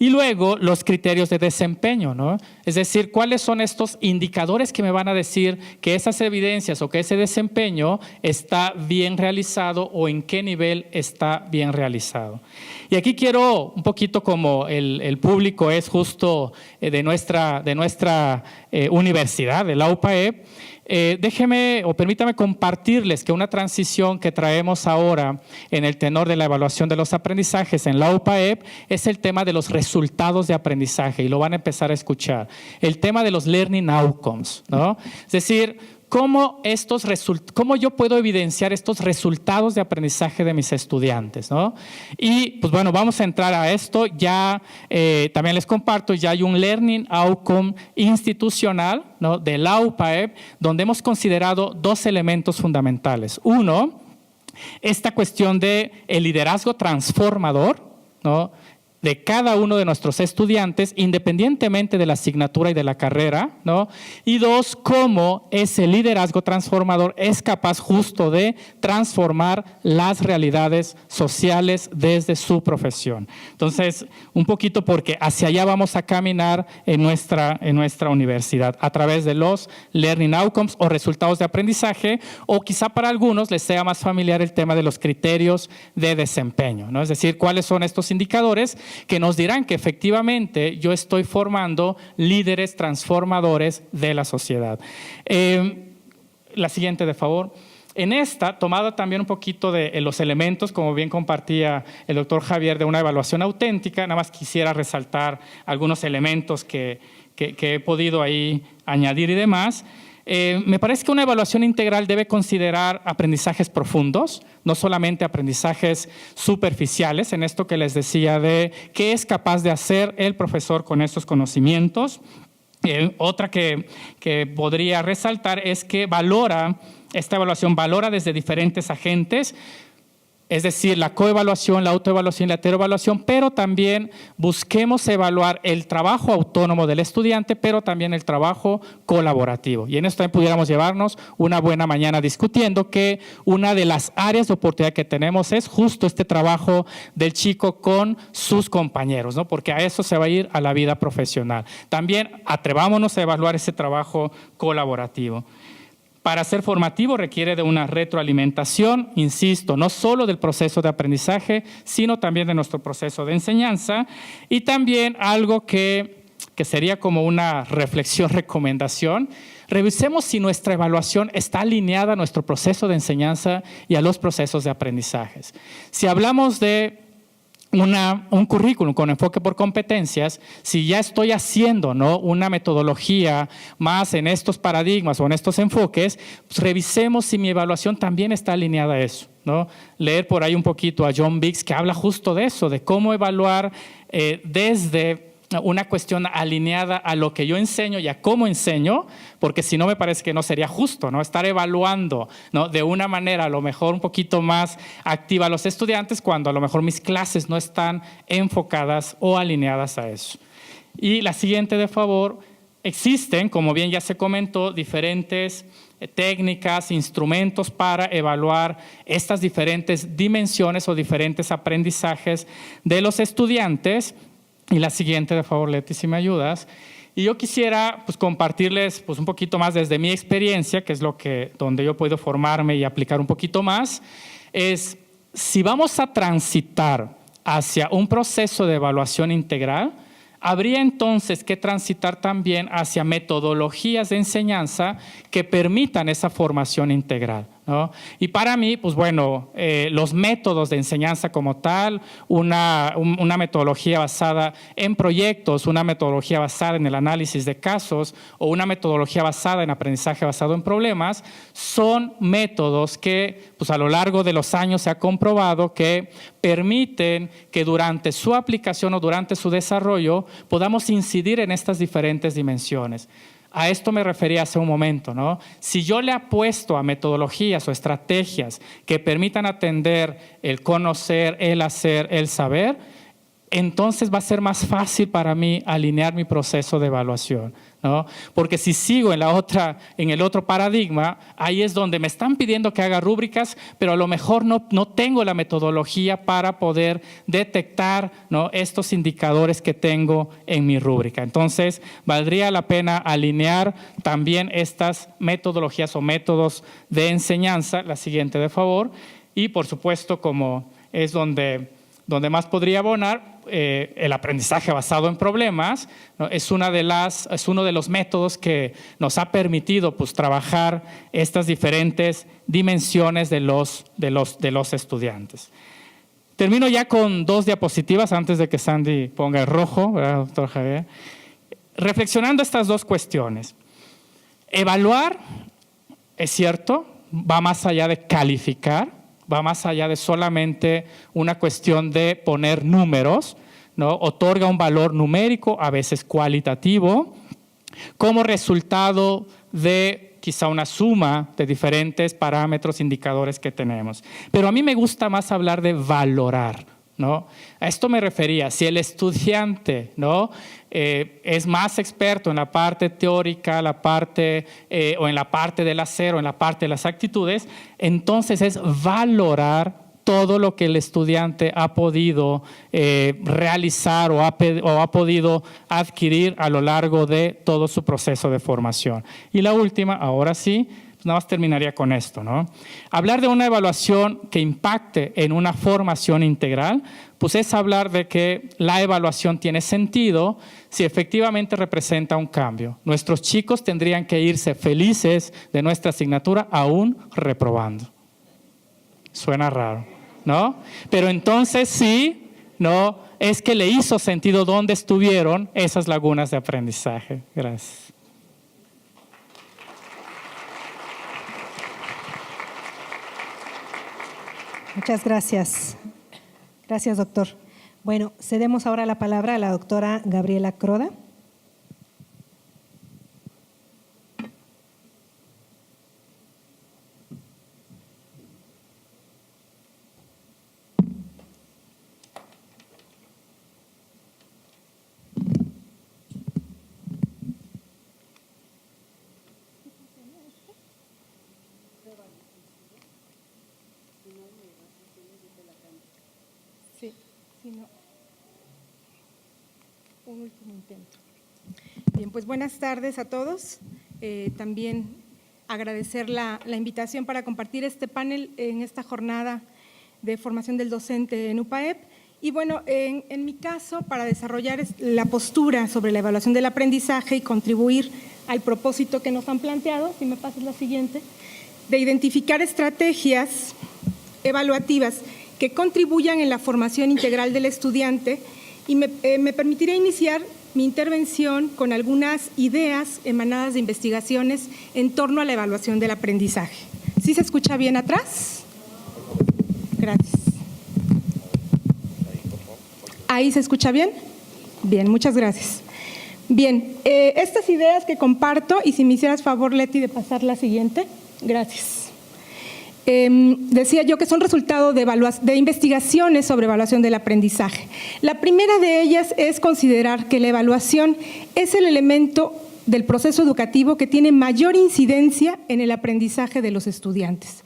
Y luego los criterios de desempeño, ¿no? Es decir, cuáles son estos indicadores que me van a decir que esas evidencias o que ese desempeño está bien realizado o en qué nivel está bien realizado. Y aquí quiero un poquito, como el público es justo de nuestra universidad, de la UPAEP, déjeme o permítame compartirles que una transición que traemos ahora en el tenor de la evaluación de los aprendizajes en la UPAEP es el tema de los resultados de aprendizaje, y lo van a empezar a escuchar. El tema de los learning outcomes, ¿no? Es decir, ¿cómo yo puedo evidenciar estos resultados de aprendizaje de mis estudiantes, ¿no? Y pues bueno, vamos a entrar a esto. Ya también les comparto, ya hay un Learning Outcome institucional, ¿no? De la UPAEP, donde hemos considerado dos elementos fundamentales. Uno, esta cuestión de el liderazgo transformador, ¿no? De cada uno de nuestros estudiantes, independientemente de la asignatura y de la carrera, ¿no? Y dos, cómo ese liderazgo transformador es capaz justo de transformar las realidades sociales desde su profesión. Entonces, un poquito porque hacia allá vamos a caminar en nuestra universidad, a través de los Learning Outcomes o resultados de aprendizaje, o quizá para algunos les sea más familiar el tema de los criterios de desempeño, ¿no? Es decir, cuáles son estos indicadores que nos dirán que efectivamente yo estoy formando líderes transformadores de la sociedad. La siguiente, de favor. En esta, tomada también un poquito de los elementos, como bien compartía el doctor Javier, de una evaluación auténtica, nada más quisiera resaltar algunos elementos que he podido ahí añadir y demás. Me parece que una evaluación integral debe considerar aprendizajes profundos, no solamente aprendizajes superficiales, en esto que les decía de qué es capaz de hacer el profesor con estos conocimientos. Otra que podría resaltar es que esta evaluación valora desde diferentes agentes, es decir, la coevaluación, la autoevaluación y la heteroevaluación, pero también busquemos evaluar el trabajo autónomo del estudiante, pero también el trabajo colaborativo. Y en esto también pudiéramos llevarnos una buena mañana discutiendo que una de las áreas de oportunidad que tenemos es justo este trabajo del chico con sus compañeros, ¿no? Porque a eso se va a ir a la vida profesional. También atrevámonos a evaluar ese trabajo colaborativo. Para ser formativo requiere de una retroalimentación, insisto, no solo del proceso de aprendizaje, sino también de nuestro proceso de enseñanza, y también algo que sería como una reflexión, recomendación. Revisemos si nuestra evaluación está alineada a nuestro proceso de enseñanza y a los procesos de aprendizajes. Si hablamos de un currículum con enfoque por competencias, si ya estoy haciendo, ¿no?, una metodología más en estos paradigmas o en estos enfoques, pues revisemos si mi evaluación también está alineada a eso, ¿no? Leer por ahí un poquito a John Biggs, que habla justo de eso, de cómo evaluar desde una cuestión alineada a lo que yo enseño y a cómo enseño, porque si no me parece que no sería justo, ¿no? Estar evaluando, ¿no?, de una manera a lo mejor un poquito más activa a los estudiantes cuando a lo mejor mis clases no están enfocadas o alineadas a eso. Y la siguiente, de favor, existen, como bien ya se comentó, diferentes técnicas, instrumentos para evaluar estas diferentes dimensiones o diferentes aprendizajes de los estudiantes. Y la siguiente, de favor, Leti, si me ayudas. Y yo quisiera pues, compartirles pues, un poquito más desde mi experiencia, que es donde yo puedo formarme y aplicar un poquito más, es si vamos a transitar hacia un proceso de evaluación integral, habría entonces que transitar también hacia metodologías de enseñanza que permitan esa formación integral, ¿no? Y para mí, pues bueno, los métodos de enseñanza como tal, una metodología basada en proyectos, una metodología basada en el análisis de casos o una metodología basada en aprendizaje basado en problemas, son métodos que pues a lo largo de los años se ha comprobado que permiten que durante su aplicación o durante su desarrollo podamos incidir en estas diferentes dimensiones. A esto me refería hace un momento, ¿no? Si yo le apuesto a metodologías o estrategias que permitan atender el conocer, el hacer, el saber, entonces va a ser más fácil para mí alinear mi proceso de evaluación, ¿no? Porque si sigo en el otro paradigma, ahí es donde me están pidiendo que haga rúbricas, pero a lo mejor no tengo la metodología para poder detectar, ¿no?, estos indicadores que tengo en mi rúbrica. Entonces, valdría la pena alinear también estas metodologías o métodos de enseñanza, la siguiente, de favor, y por supuesto, como es donde más podría abonar, el aprendizaje basado en problemas, ¿no?, es uno de los métodos que nos ha permitido pues, trabajar estas diferentes dimensiones de los estudiantes. Termino ya con 2 diapositivas antes de que Sandy ponga el rojo, ¿verdad, doctor Javier? Reflexionando estas 2 cuestiones. Evaluar, es cierto, va más allá de calificar, va más allá de solamente una cuestión de poner números, ¿no? Otorga un valor numérico, a veces cualitativo, como resultado de quizá una suma de diferentes parámetros, indicadores que tenemos. Pero a mí me gusta más hablar de valorar, ¿no? A esto me refería, si el estudiante, ¿no?, es más experto en la parte teórica, o en la parte del hacer o en la parte de las actitudes, entonces es valorar todo lo que el estudiante ha podido realizar o ha podido adquirir a lo largo de todo su proceso de formación. Y la última, ahora sí, nada más terminaría con esto, ¿no? Hablar de una evaluación que impacte en una formación integral, pues es hablar de que la evaluación tiene sentido si efectivamente representa un cambio. Nuestros chicos tendrían que irse felices de nuestra asignatura aún reprobando. Suena raro, ¿no? Pero entonces sí, ¿no?, es que le hizo sentido dónde estuvieron esas lagunas de aprendizaje. Gracias. Muchas gracias. Gracias, doctor. Bueno, cedemos ahora la palabra a la doctora Gabriela Croda. Un último intento. Bien, pues buenas tardes a todos. También agradecer la invitación para compartir este panel en esta jornada de formación del docente en UPAEP. Y bueno, en mi caso, para desarrollar la postura sobre la evaluación del aprendizaje y contribuir al propósito que nos han planteado, si me pasas la siguiente, de identificar estrategias evaluativas que contribuyan en la formación integral del estudiante. Y me permitiré iniciar mi intervención con algunas ideas emanadas de investigaciones en torno a la evaluación del aprendizaje. ¿Sí se escucha bien atrás? Gracias. ¿Ahí se escucha bien? Bien, muchas gracias. Bien, estas ideas que comparto, y si me hicieras favor, Leti, de pasar la siguiente. Gracias. Decía yo que son resultado de investigaciones sobre evaluación del aprendizaje. La primera de ellas es considerar que la evaluación es el elemento del proceso educativo que tiene mayor incidencia en el aprendizaje de los estudiantes.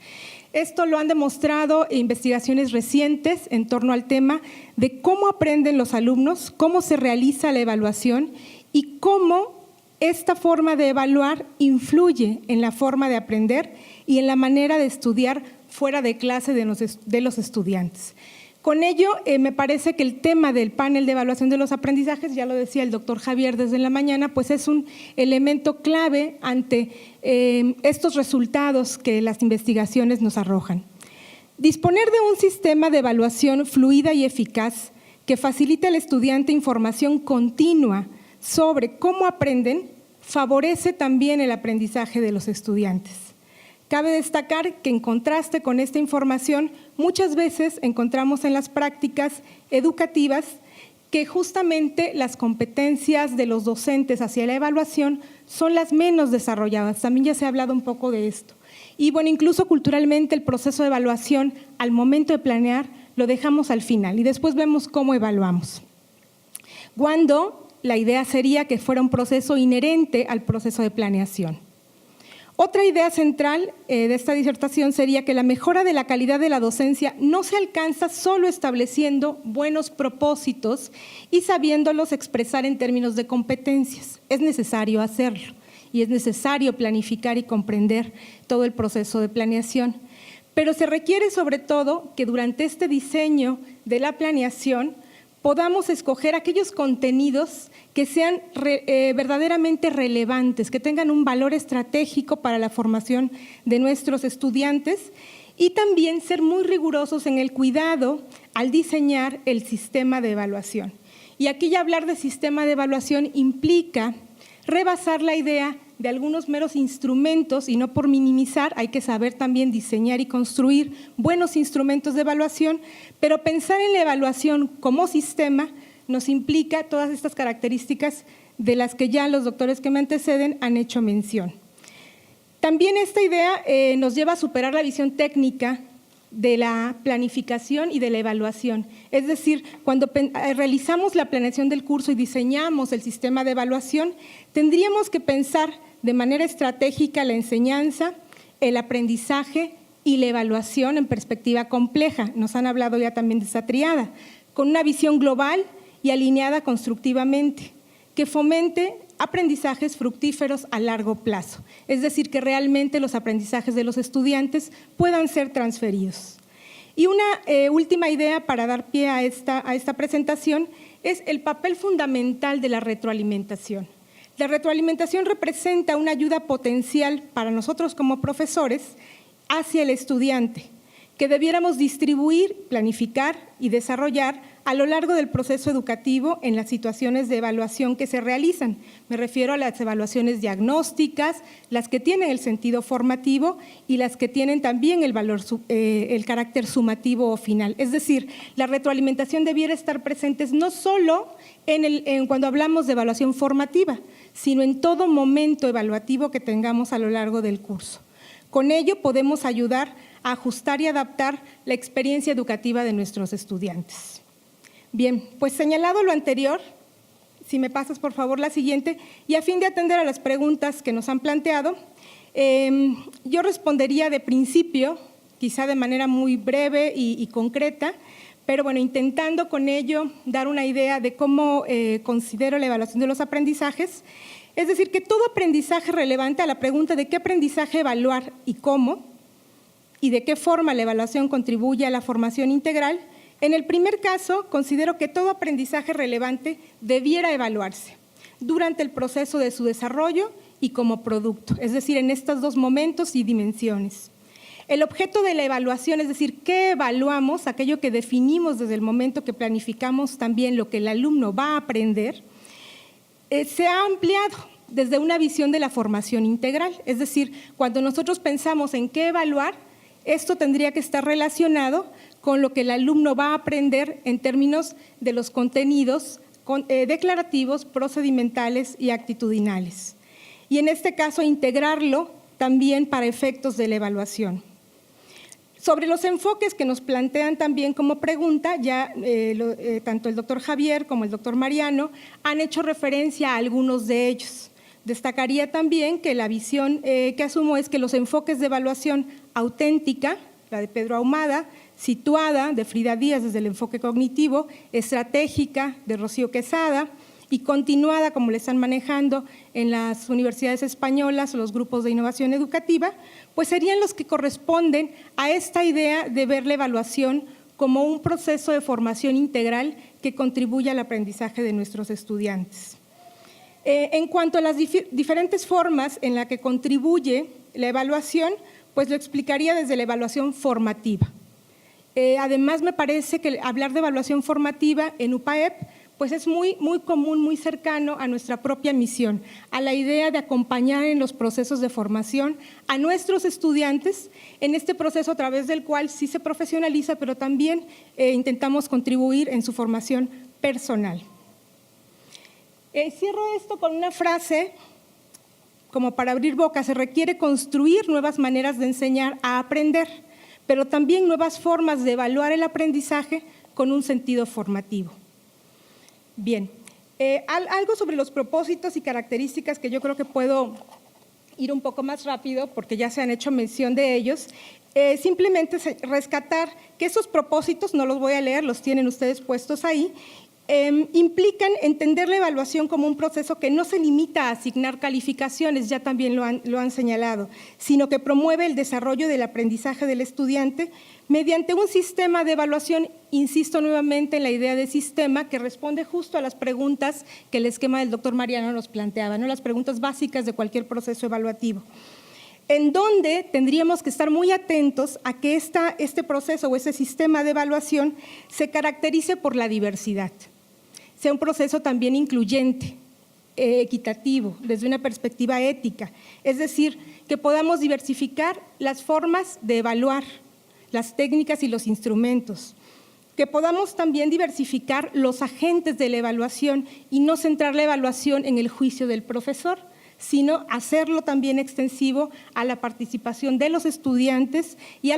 Esto lo han demostrado investigaciones recientes en torno al tema de cómo aprenden los alumnos, cómo se realiza la evaluación y cómo esta forma de evaluar influye en la forma de aprender y en la manera de estudiar fuera de clase de los estudiantes. Con ello, me parece que el tema del panel de evaluación de los aprendizajes, ya lo decía el doctor Javier desde la mañana, pues es un elemento clave ante estos resultados que las investigaciones nos arrojan. Disponer de un sistema de evaluación fluida y eficaz que facilite al estudiante información continua sobre cómo aprenden, favorece también el aprendizaje de los estudiantes. Cabe destacar que en contraste con esta información, muchas veces encontramos en las prácticas educativas que justamente las competencias de los docentes hacia la evaluación son las menos desarrolladas. También ya se ha hablado un poco de esto. Y bueno, incluso culturalmente el proceso de evaluación al momento de planear lo dejamos al final y después vemos cómo evaluamos. Cuando la idea sería que fuera un proceso inherente al proceso de planeación. Otra idea central de esta disertación sería que la mejora de la calidad de la docencia no se alcanza solo estableciendo buenos propósitos y sabiéndolos expresar en términos de competencias. Es necesario hacerlo y es necesario planificar y comprender todo el proceso de planeación. Pero se requiere sobre todo que durante este diseño de la planeación podamos escoger aquellos contenidos que sean verdaderamente relevantes, que tengan un valor estratégico para la formación de nuestros estudiantes y también ser muy rigurosos en el cuidado al diseñar el sistema de evaluación. Y aquí ya hablar de sistema de evaluación implica rebasar la idea de algunos meros instrumentos y no por minimizar, hay que saber también diseñar y construir buenos instrumentos de evaluación, pero pensar en la evaluación como sistema nos implica todas estas características de las que ya los doctores que me anteceden han hecho mención. También esta idea nos lleva a superar la visión técnica de la planificación y de la evaluación. Es decir, cuando realizamos la planeación del curso y diseñamos el sistema de evaluación, tendríamos que pensar de manera estratégica la enseñanza, el aprendizaje y la evaluación en perspectiva compleja. Nos han hablado ya también de esa triada, con una visión global y alineada constructivamente, que fomente aprendizajes fructíferos a largo plazo, es decir, que realmente los aprendizajes de los estudiantes puedan ser transferidos. Y una última idea para dar pie a esta presentación es el papel fundamental de la retroalimentación. La retroalimentación representa una ayuda potencial para nosotros como profesores hacia el estudiante, que debiéramos distribuir, planificar y desarrollar a lo largo del proceso educativo en las situaciones de evaluación que se realizan. Me refiero a las evaluaciones diagnósticas, las que tienen el sentido formativo y las que tienen también el carácter sumativo o final. Es decir, la retroalimentación debiera estar presente no solo cuando hablamos de evaluación formativa, sino en todo momento evaluativo que tengamos a lo largo del curso. Con ello podemos ayudar a ajustar y adaptar la experiencia educativa de nuestros estudiantes. Bien, pues señalado lo anterior, si me pasas por favor la siguiente, y a fin de atender a las preguntas que nos han planteado, yo respondería de principio, quizá de manera muy breve y concreta, pero bueno, intentando con ello dar una idea de cómo considero la evaluación de los aprendizajes, es decir, que todo aprendizaje relevante a la pregunta de qué aprendizaje evaluar y cómo, y de qué forma la evaluación contribuye a la formación integral. En el primer caso, considero que todo aprendizaje relevante debiera evaluarse durante el proceso de su desarrollo y como producto, es decir, en estos dos momentos y dimensiones. El objeto de la evaluación, es decir, ¿qué evaluamos? Aquello que definimos desde el momento que planificamos también lo que el alumno va a aprender, se ha ampliado desde una visión de la formación integral. Es decir, cuando nosotros pensamos en qué evaluar, esto tendría que estar relacionado con lo que el alumno va a aprender en términos de los contenidos declarativos, procedimentales y actitudinales. Y en este caso, integrarlo también para efectos de la evaluación. Sobre los enfoques que nos plantean también como pregunta, ya tanto el doctor Javier como el doctor Mariano han hecho referencia a algunos de ellos. Destacaría también que la visión que asumo es que los enfoques de evaluación auténtica, la de Pedro Ahumada, situada, de Frida Díaz desde el enfoque cognitivo, estratégica, de Rocío Quesada, y continuada, como le están manejando en las universidades españolas o los grupos de innovación educativa, pues serían los que corresponden a esta idea de ver la evaluación como un proceso de formación integral que contribuye al aprendizaje de nuestros estudiantes. En cuanto a las diferentes formas en las que contribuye la evaluación, pues lo explicaría desde la evaluación formativa. Además, me parece que hablar de evaluación formativa en UPAEP pues es muy común, muy cercano a nuestra propia misión, a la idea de acompañar en los procesos de formación a nuestros estudiantes en este proceso a través del cual sí se profesionaliza, pero también intentamos contribuir en su formación personal. Cierro esto con una frase como para abrir boca: se requiere construir nuevas maneras de enseñar a aprender, pero también nuevas formas de evaluar el aprendizaje con un sentido formativo. Bien, algo sobre los propósitos y características que yo creo que puedo ir un poco más rápido porque ya se han hecho mención de ellos. Simplemente rescatar que esos propósitos, no los voy a leer, los tienen ustedes puestos ahí, implican entender la evaluación como un proceso que no se limita a asignar calificaciones, ya también lo han señalado, sino que promueve el desarrollo del aprendizaje del estudiante mediante un sistema de evaluación, insisto nuevamente en la idea de sistema, que responde justo a las preguntas que el esquema del doctor Mariano nos planteaba, ¿no? Las preguntas básicas de cualquier proceso evaluativo, en donde tendríamos que estar muy atentos a que este proceso o ese sistema de evaluación se caracterice por la diversidad, sea un proceso también incluyente, equitativo, desde una perspectiva ética, es decir, que podamos diversificar las formas de evaluar, las técnicas y los instrumentos, que podamos también diversificar los agentes de la evaluación y no centrar la evaluación en el juicio del profesor, sino hacerlo también extensivo a la participación de los estudiantes y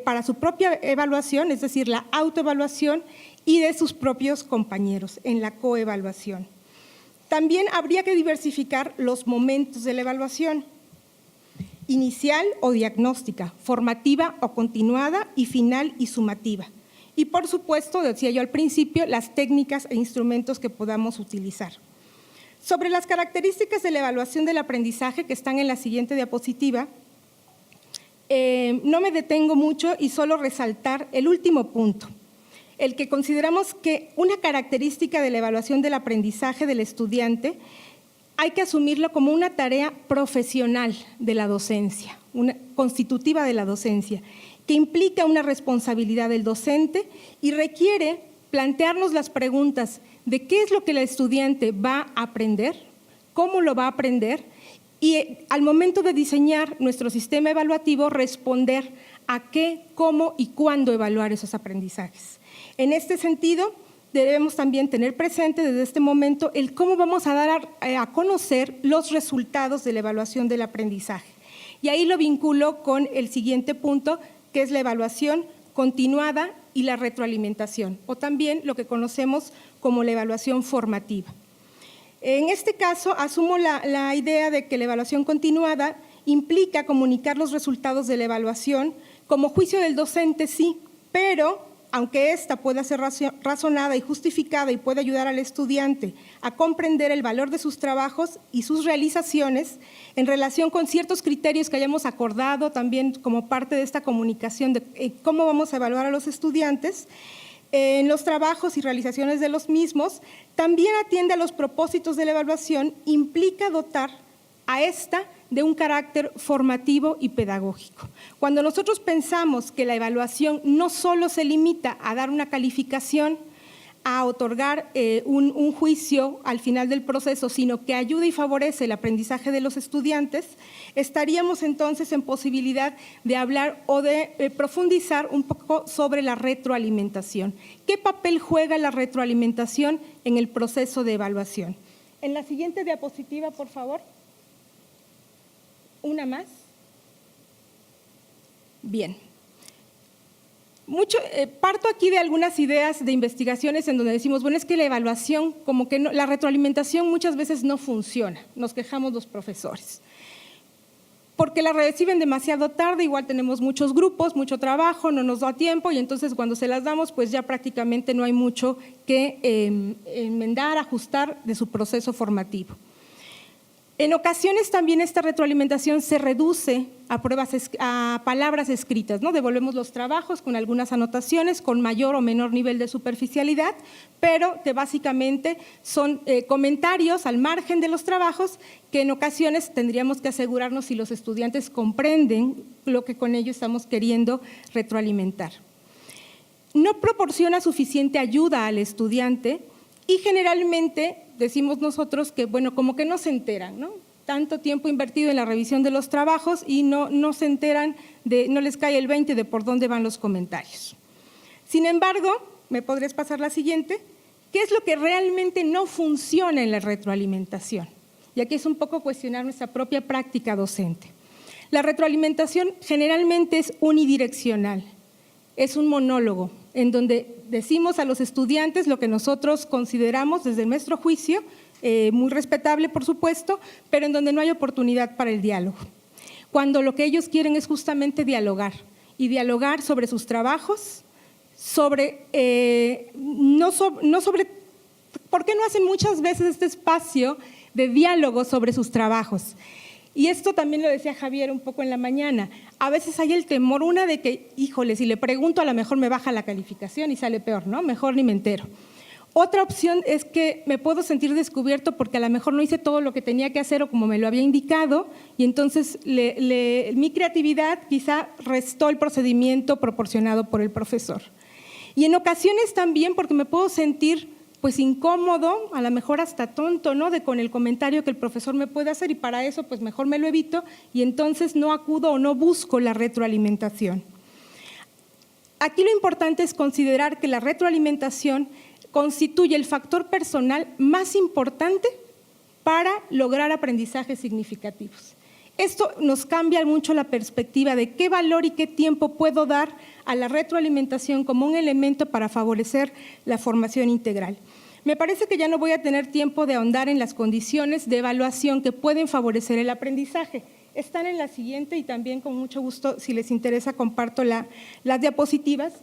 para su propia evaluación, es decir, la autoevaluación, y de sus propios compañeros en la coevaluación. También habría que diversificar los momentos de la evaluación: inicial o diagnóstica, formativa o continuada, y final y sumativa. Y por supuesto, decía yo al principio, las técnicas e instrumentos que podamos utilizar. Sobre las características de la evaluación del aprendizaje que están en la siguiente diapositiva, no me detengo mucho y solo resaltar el último punto, el que consideramos que una característica de la evaluación del aprendizaje del estudiante hay que asumirlo como una tarea profesional de la docencia, constitutiva de la docencia, que implica una responsabilidad del docente y requiere plantearnos las preguntas de qué es lo que el estudiante va a aprender, cómo lo va a aprender, y al momento de diseñar nuestro sistema evaluativo responder a qué, cómo y cuándo evaluar esos aprendizajes. En este sentido, debemos también tener presente desde este momento el cómo vamos a dar a conocer los resultados de la evaluación del aprendizaje. Y ahí lo vinculo con el siguiente punto, que es la evaluación continuada y la retroalimentación, o también lo que conocemos como la evaluación formativa. En este caso, asumo la idea de que la evaluación continuada implica comunicar los resultados de la evaluación como juicio del docente, sí, pero aunque ésta pueda ser razonada y justificada y puede ayudar al estudiante a comprender el valor de sus trabajos y sus realizaciones en relación con ciertos criterios que hayamos acordado también como parte de esta comunicación de cómo vamos a evaluar a los estudiantes, en los trabajos y realizaciones de los mismos, también atiende a los propósitos de la evaluación, implica dotar a esta de un carácter formativo y pedagógico. Cuando nosotros pensamos que la evaluación no solo se limita a dar una calificación, a otorgar un juicio al final del proceso, sino que ayuda y favorece el aprendizaje de los estudiantes, estaríamos entonces en posibilidad de hablar o de profundizar un poco sobre la retroalimentación. ¿Qué papel juega la retroalimentación en el proceso de evaluación? En la siguiente diapositiva, por favor. Una más. Bien. Parto aquí de algunas ideas de investigaciones en donde decimos, bueno, es que la evaluación, como que no, la retroalimentación muchas veces no funciona, nos quejamos los profesores. Porque la reciben demasiado tarde, igual tenemos muchos grupos, mucho trabajo, no nos da tiempo y entonces cuando se las damos, pues ya prácticamente no hay mucho que enmendar, ajustar de su proceso formativo. En ocasiones también esta retroalimentación se reduce a palabras escritas, ¿no? Devolvemos los trabajos con algunas anotaciones, con mayor o menor nivel de superficialidad, pero que básicamente son comentarios al margen de los trabajos que en ocasiones tendríamos que asegurarnos si los estudiantes comprenden lo que con ello estamos queriendo retroalimentar. No proporciona suficiente ayuda al estudiante y generalmente decimos nosotros que, bueno, como que no se enteran, ¿no? Tanto tiempo invertido en la revisión de los trabajos y no se enteran, no les cae el 20 de por dónde van los comentarios. Sin embargo, ¿me podrías pasar la siguiente? ¿Qué es lo que realmente no funciona en la retroalimentación? Y aquí es un poco cuestionar nuestra propia práctica docente. La retroalimentación generalmente es unidireccional, es un monólogo, en donde decimos a los estudiantes lo que nosotros consideramos desde nuestro juicio, muy respetable por supuesto, pero en donde no hay oportunidad para el diálogo. Cuando lo que ellos quieren es justamente dialogar, y dialogar sobre sus trabajos, no sobre, ¿por qué no hacen muchas veces este espacio de diálogo sobre sus trabajos? Y esto también lo decía Javier un poco en la mañana. A veces hay el temor, una de que, híjole, si le pregunto a lo mejor me baja la calificación y sale peor, ¿no? Mejor ni me entero. Otra opción es que me puedo sentir descubierto porque a lo mejor no hice todo lo que tenía que hacer o como me lo había indicado y entonces mi creatividad quizá restó el procedimiento proporcionado por el profesor. Y en ocasiones también porque me puedo sentir pues incómodo, a lo mejor hasta tonto, ¿no? Con el comentario que el profesor me puede hacer y para eso pues mejor me lo evito y entonces no acudo o no busco la retroalimentación. Aquí lo importante es considerar que la retroalimentación constituye el factor personal más importante para lograr aprendizajes significativos. Esto nos cambia mucho la perspectiva de qué valor y qué tiempo puedo dar a la retroalimentación como un elemento para favorecer la formación integral. Me parece que ya no voy a tener tiempo de ahondar en las condiciones de evaluación que pueden favorecer el aprendizaje. Están en la siguiente y también con mucho gusto, si les interesa, comparto las diapositivas.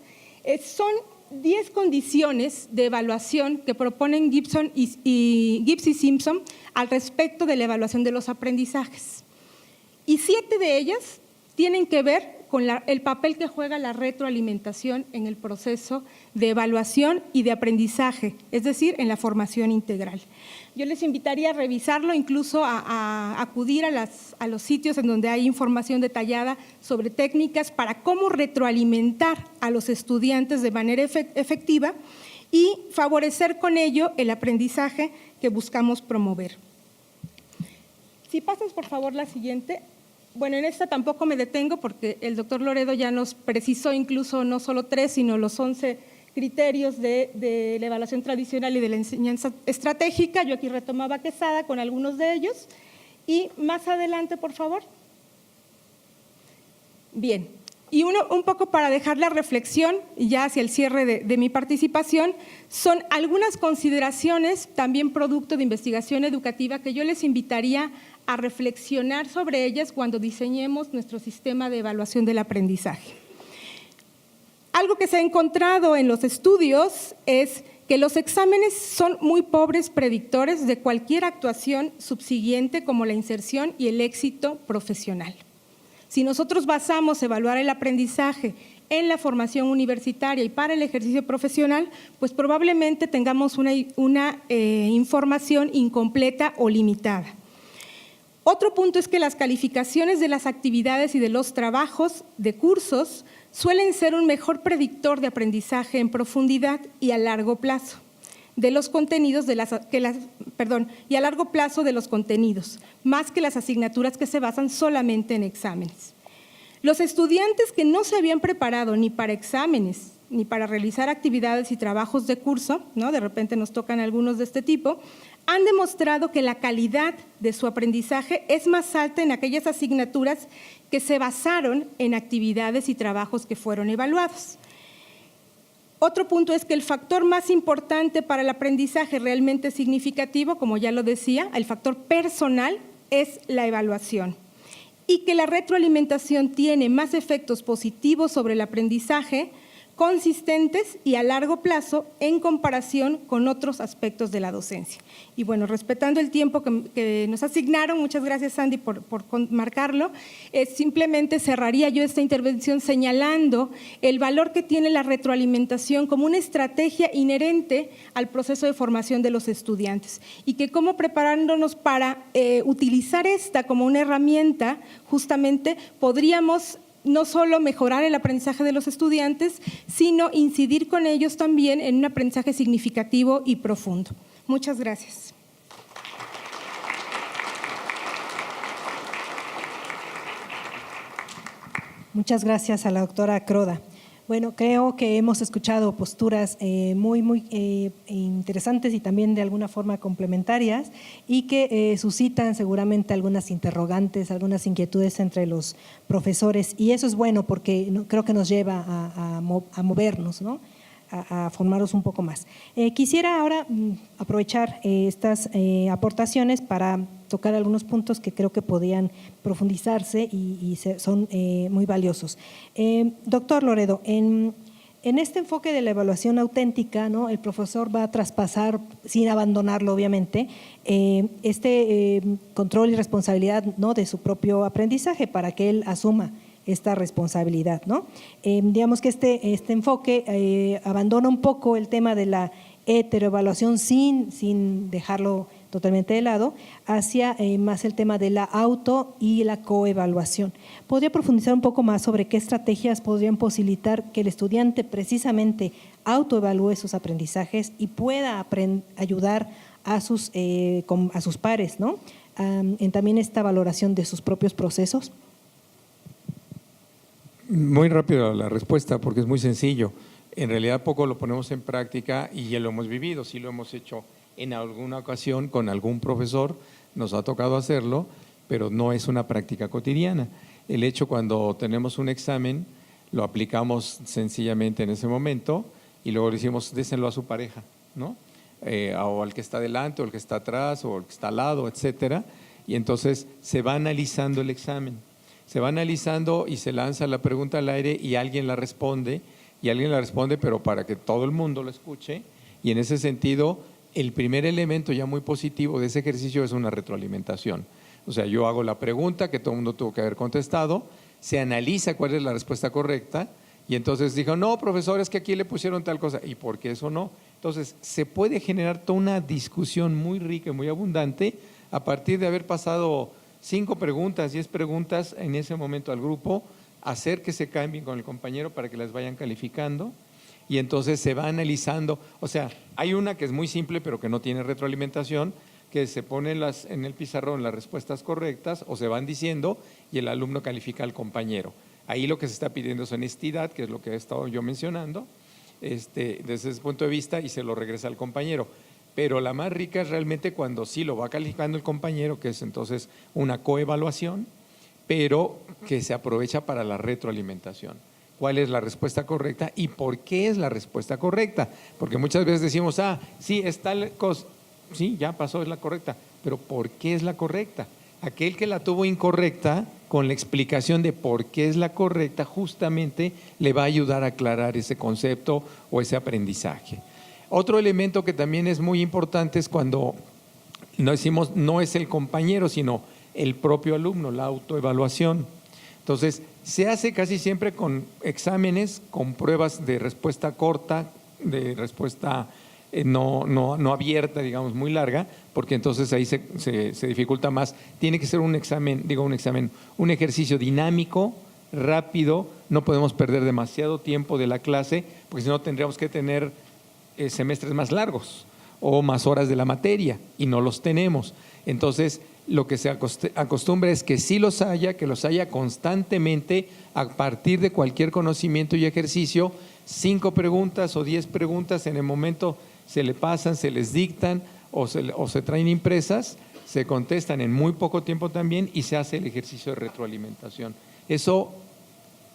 Son 10 condiciones de evaluación que proponen Gibbs y Simpson al respecto de la evaluación de los aprendizajes. Y 7 de ellas tienen que ver con el papel que juega la retroalimentación en el proceso de evaluación y de aprendizaje, es decir, en la formación integral. Yo les invitaría a revisarlo, incluso a acudir a los sitios en donde hay información detallada sobre técnicas para cómo retroalimentar a los estudiantes de manera efectiva y favorecer con ello el aprendizaje que buscamos promover. Si pasas, por favor, la siguiente. Bueno, en esta tampoco me detengo porque el doctor Loredo ya nos precisó incluso no solo 3, sino los 11 criterios de la evaluación tradicional y de la enseñanza estratégica. Yo aquí retomaba Quesada con algunos de ellos. Y más adelante, por favor. Bien, y un poco para dejar la reflexión, y ya hacia el cierre de mi participación, son algunas consideraciones, también producto de investigación educativa, que yo les invitaría a reflexionar sobre ellas cuando diseñemos nuestro sistema de evaluación del aprendizaje. Algo que se ha encontrado en los estudios es que los exámenes son muy pobres predictores de cualquier actuación subsiguiente como la inserción y el éxito profesional. Si nosotros basamos evaluar el aprendizaje en la formación universitaria y para el ejercicio profesional, pues probablemente tengamos una información incompleta o limitada. Otro punto es que las calificaciones de las actividades y de los trabajos de cursos suelen ser un mejor predictor de aprendizaje en profundidad y a largo plazo. de los contenidos y a largo plazo de los contenidos, más que las asignaturas que se basan solamente en exámenes. Los estudiantes que no se habían preparado ni para exámenes ni para realizar actividades y trabajos de curso, ¿no? De repente nos tocan algunos de este tipo, han demostrado que la calidad de su aprendizaje es más alta en aquellas asignaturas que se basaron en actividades y trabajos que fueron evaluados. Otro punto es que el factor más importante para el aprendizaje realmente significativo, como ya lo decía, el factor personal, es la evaluación. Y que la retroalimentación tiene más efectos positivos sobre el aprendizaje, consistentes y a largo plazo en comparación con otros aspectos de la docencia. Y bueno, respetando el tiempo que nos asignaron, muchas gracias Sandy por marcarlo, simplemente cerraría yo esta intervención señalando el valor que tiene la retroalimentación como una estrategia inherente al proceso de formación de los estudiantes y que cómo preparándonos para utilizar esta como una herramienta, justamente podríamos no solo mejorar el aprendizaje de los estudiantes, sino incidir con ellos también en un aprendizaje significativo y profundo. Muchas gracias. Muchas gracias a la doctora Croda. Bueno, creo que hemos escuchado posturas muy interesantes y también de alguna forma complementarias y que suscitan seguramente algunas interrogantes, algunas inquietudes entre los profesores y eso es bueno porque creo que nos lleva a movernos, ¿no? A formarnos un poco más. Quisiera ahora aprovechar estas aportaciones para tocar algunos puntos que creo que podían profundizarse y son muy valiosos. Doctor Loredo, en este enfoque de la evaluación auténtica, ¿no? El profesor va a traspasar, sin abandonarlo obviamente, control y responsabilidad, ¿no? De su propio aprendizaje para que él asuma esta responsabilidad, ¿no? Digamos que este enfoque abandona un poco el tema de la heteroevaluación sin dejarlo totalmente de lado, hacia más el tema de la auto y la coevaluación. ¿Podría profundizar un poco más sobre qué estrategias podrían posibilitar que el estudiante precisamente autoevalúe sus aprendizajes y pueda ayudar a sus pares, ¿no? En también esta valoración de sus propios procesos? Muy rápido la respuesta porque es muy sencillo. En realidad poco lo ponemos en práctica y ya lo hemos vivido, sí lo hemos hecho en alguna ocasión con algún profesor, nos ha tocado hacerlo, pero no es una práctica cotidiana. El hecho cuando tenemos un examen, lo aplicamos sencillamente en ese momento y luego le decimos, déselo a su pareja, ¿no? O al que está delante, o al que está atrás, o al que está al lado, etcétera. Y entonces se va analizando el examen. Se va analizando y se lanza la pregunta al aire y alguien la responde, pero para que todo el mundo lo escuche. Y en ese sentido, el primer elemento ya muy positivo de ese ejercicio es una retroalimentación. O sea, yo hago la pregunta que todo el mundo tuvo que haber contestado, se analiza cuál es la respuesta correcta y entonces dijo, no, profesor, es que aquí le pusieron tal cosa. ¿Y por qué eso no? Entonces, se puede generar toda una discusión muy rica y muy abundante a partir de haber pasado 5 preguntas, 10 preguntas en ese momento al grupo, hacer que se cambien con el compañero para que las vayan calificando y entonces se va analizando. O sea, hay una que es muy simple pero que no tiene retroalimentación, que se ponen en el pizarrón las respuestas correctas o se van diciendo y el alumno califica al compañero. Ahí lo que se está pidiendo es honestidad, que es lo que he estado yo mencionando, desde ese punto de vista y se lo regresa al compañero. Pero la más rica es realmente cuando sí lo va calificando el compañero, que es entonces una coevaluación, pero que se aprovecha para la retroalimentación. ¿Cuál es la respuesta correcta y por qué es la respuesta correcta? Porque muchas veces decimos, sí, es tal cosa, sí, ya pasó, es la correcta, pero ¿por qué es la correcta? Aquel que la tuvo incorrecta, con la explicación de por qué es la correcta, justamente le va a ayudar a aclarar ese concepto o ese aprendizaje. Otro elemento que también es muy importante es cuando no decimos no es el compañero, sino el propio alumno, la autoevaluación. Entonces, se hace casi siempre con exámenes, con pruebas de respuesta corta, de respuesta no abierta, digamos, muy larga, porque entonces ahí se dificulta más. Tiene que ser un ejercicio dinámico, rápido, no podemos perder demasiado tiempo de la clase, porque si no tendríamos que tener semestres más largos. o más horas de la materia y no los tenemos. Entonces, lo que se acostumbra es que sí los haya, que los haya constantemente a partir de cualquier conocimiento y ejercicio, 5 preguntas o 10 preguntas, en el momento se le pasan, se les dictan o se traen impresas, se contestan en muy poco tiempo también y se hace el ejercicio de retroalimentación. Eso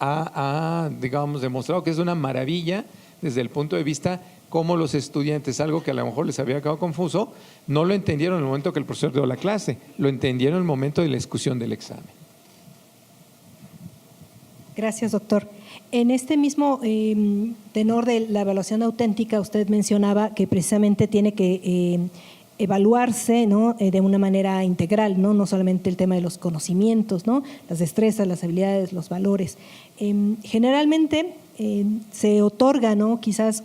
ha digamos, demostrado que es una maravilla desde el punto de vista cómo los estudiantes, algo que a lo mejor les había quedado confuso, no lo entendieron en el momento que el profesor dio la clase, lo entendieron en el momento de la discusión del examen. Gracias, doctor. En este mismo tenor de la evaluación auténtica, usted mencionaba que precisamente tiene que evaluarse, ¿no?, de una manera integral, ¿no? No solamente el tema de los conocimientos, ¿no?, las destrezas, las habilidades, los valores. Generalmente se otorga, ¿no?, quizás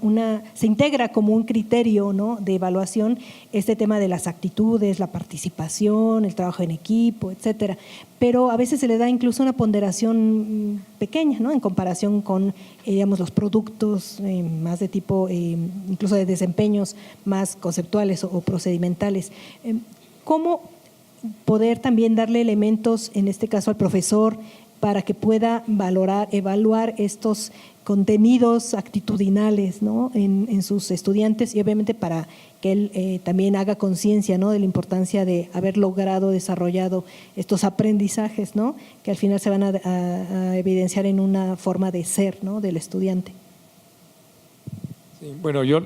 se integra como un criterio, ¿no?, de evaluación este tema de las actitudes, la participación, el trabajo en equipo, etcétera. Pero a veces se le da incluso una ponderación pequeña, ¿no?, en comparación con, digamos, los productos más de tipo, incluso de desempeños más conceptuales o procedimentales. ¿Cómo poder también darle elementos, en este caso al profesor, para que pueda evaluar estos contenidos actitudinales, ¿no?, en sus estudiantes, y obviamente para que él también haga conciencia, ¿no?, de la importancia de haber logrado, desarrollado estos aprendizajes, ¿no?, que al final se van a evidenciar en una forma de ser, ¿no?, del estudiante? Sí, bueno, yo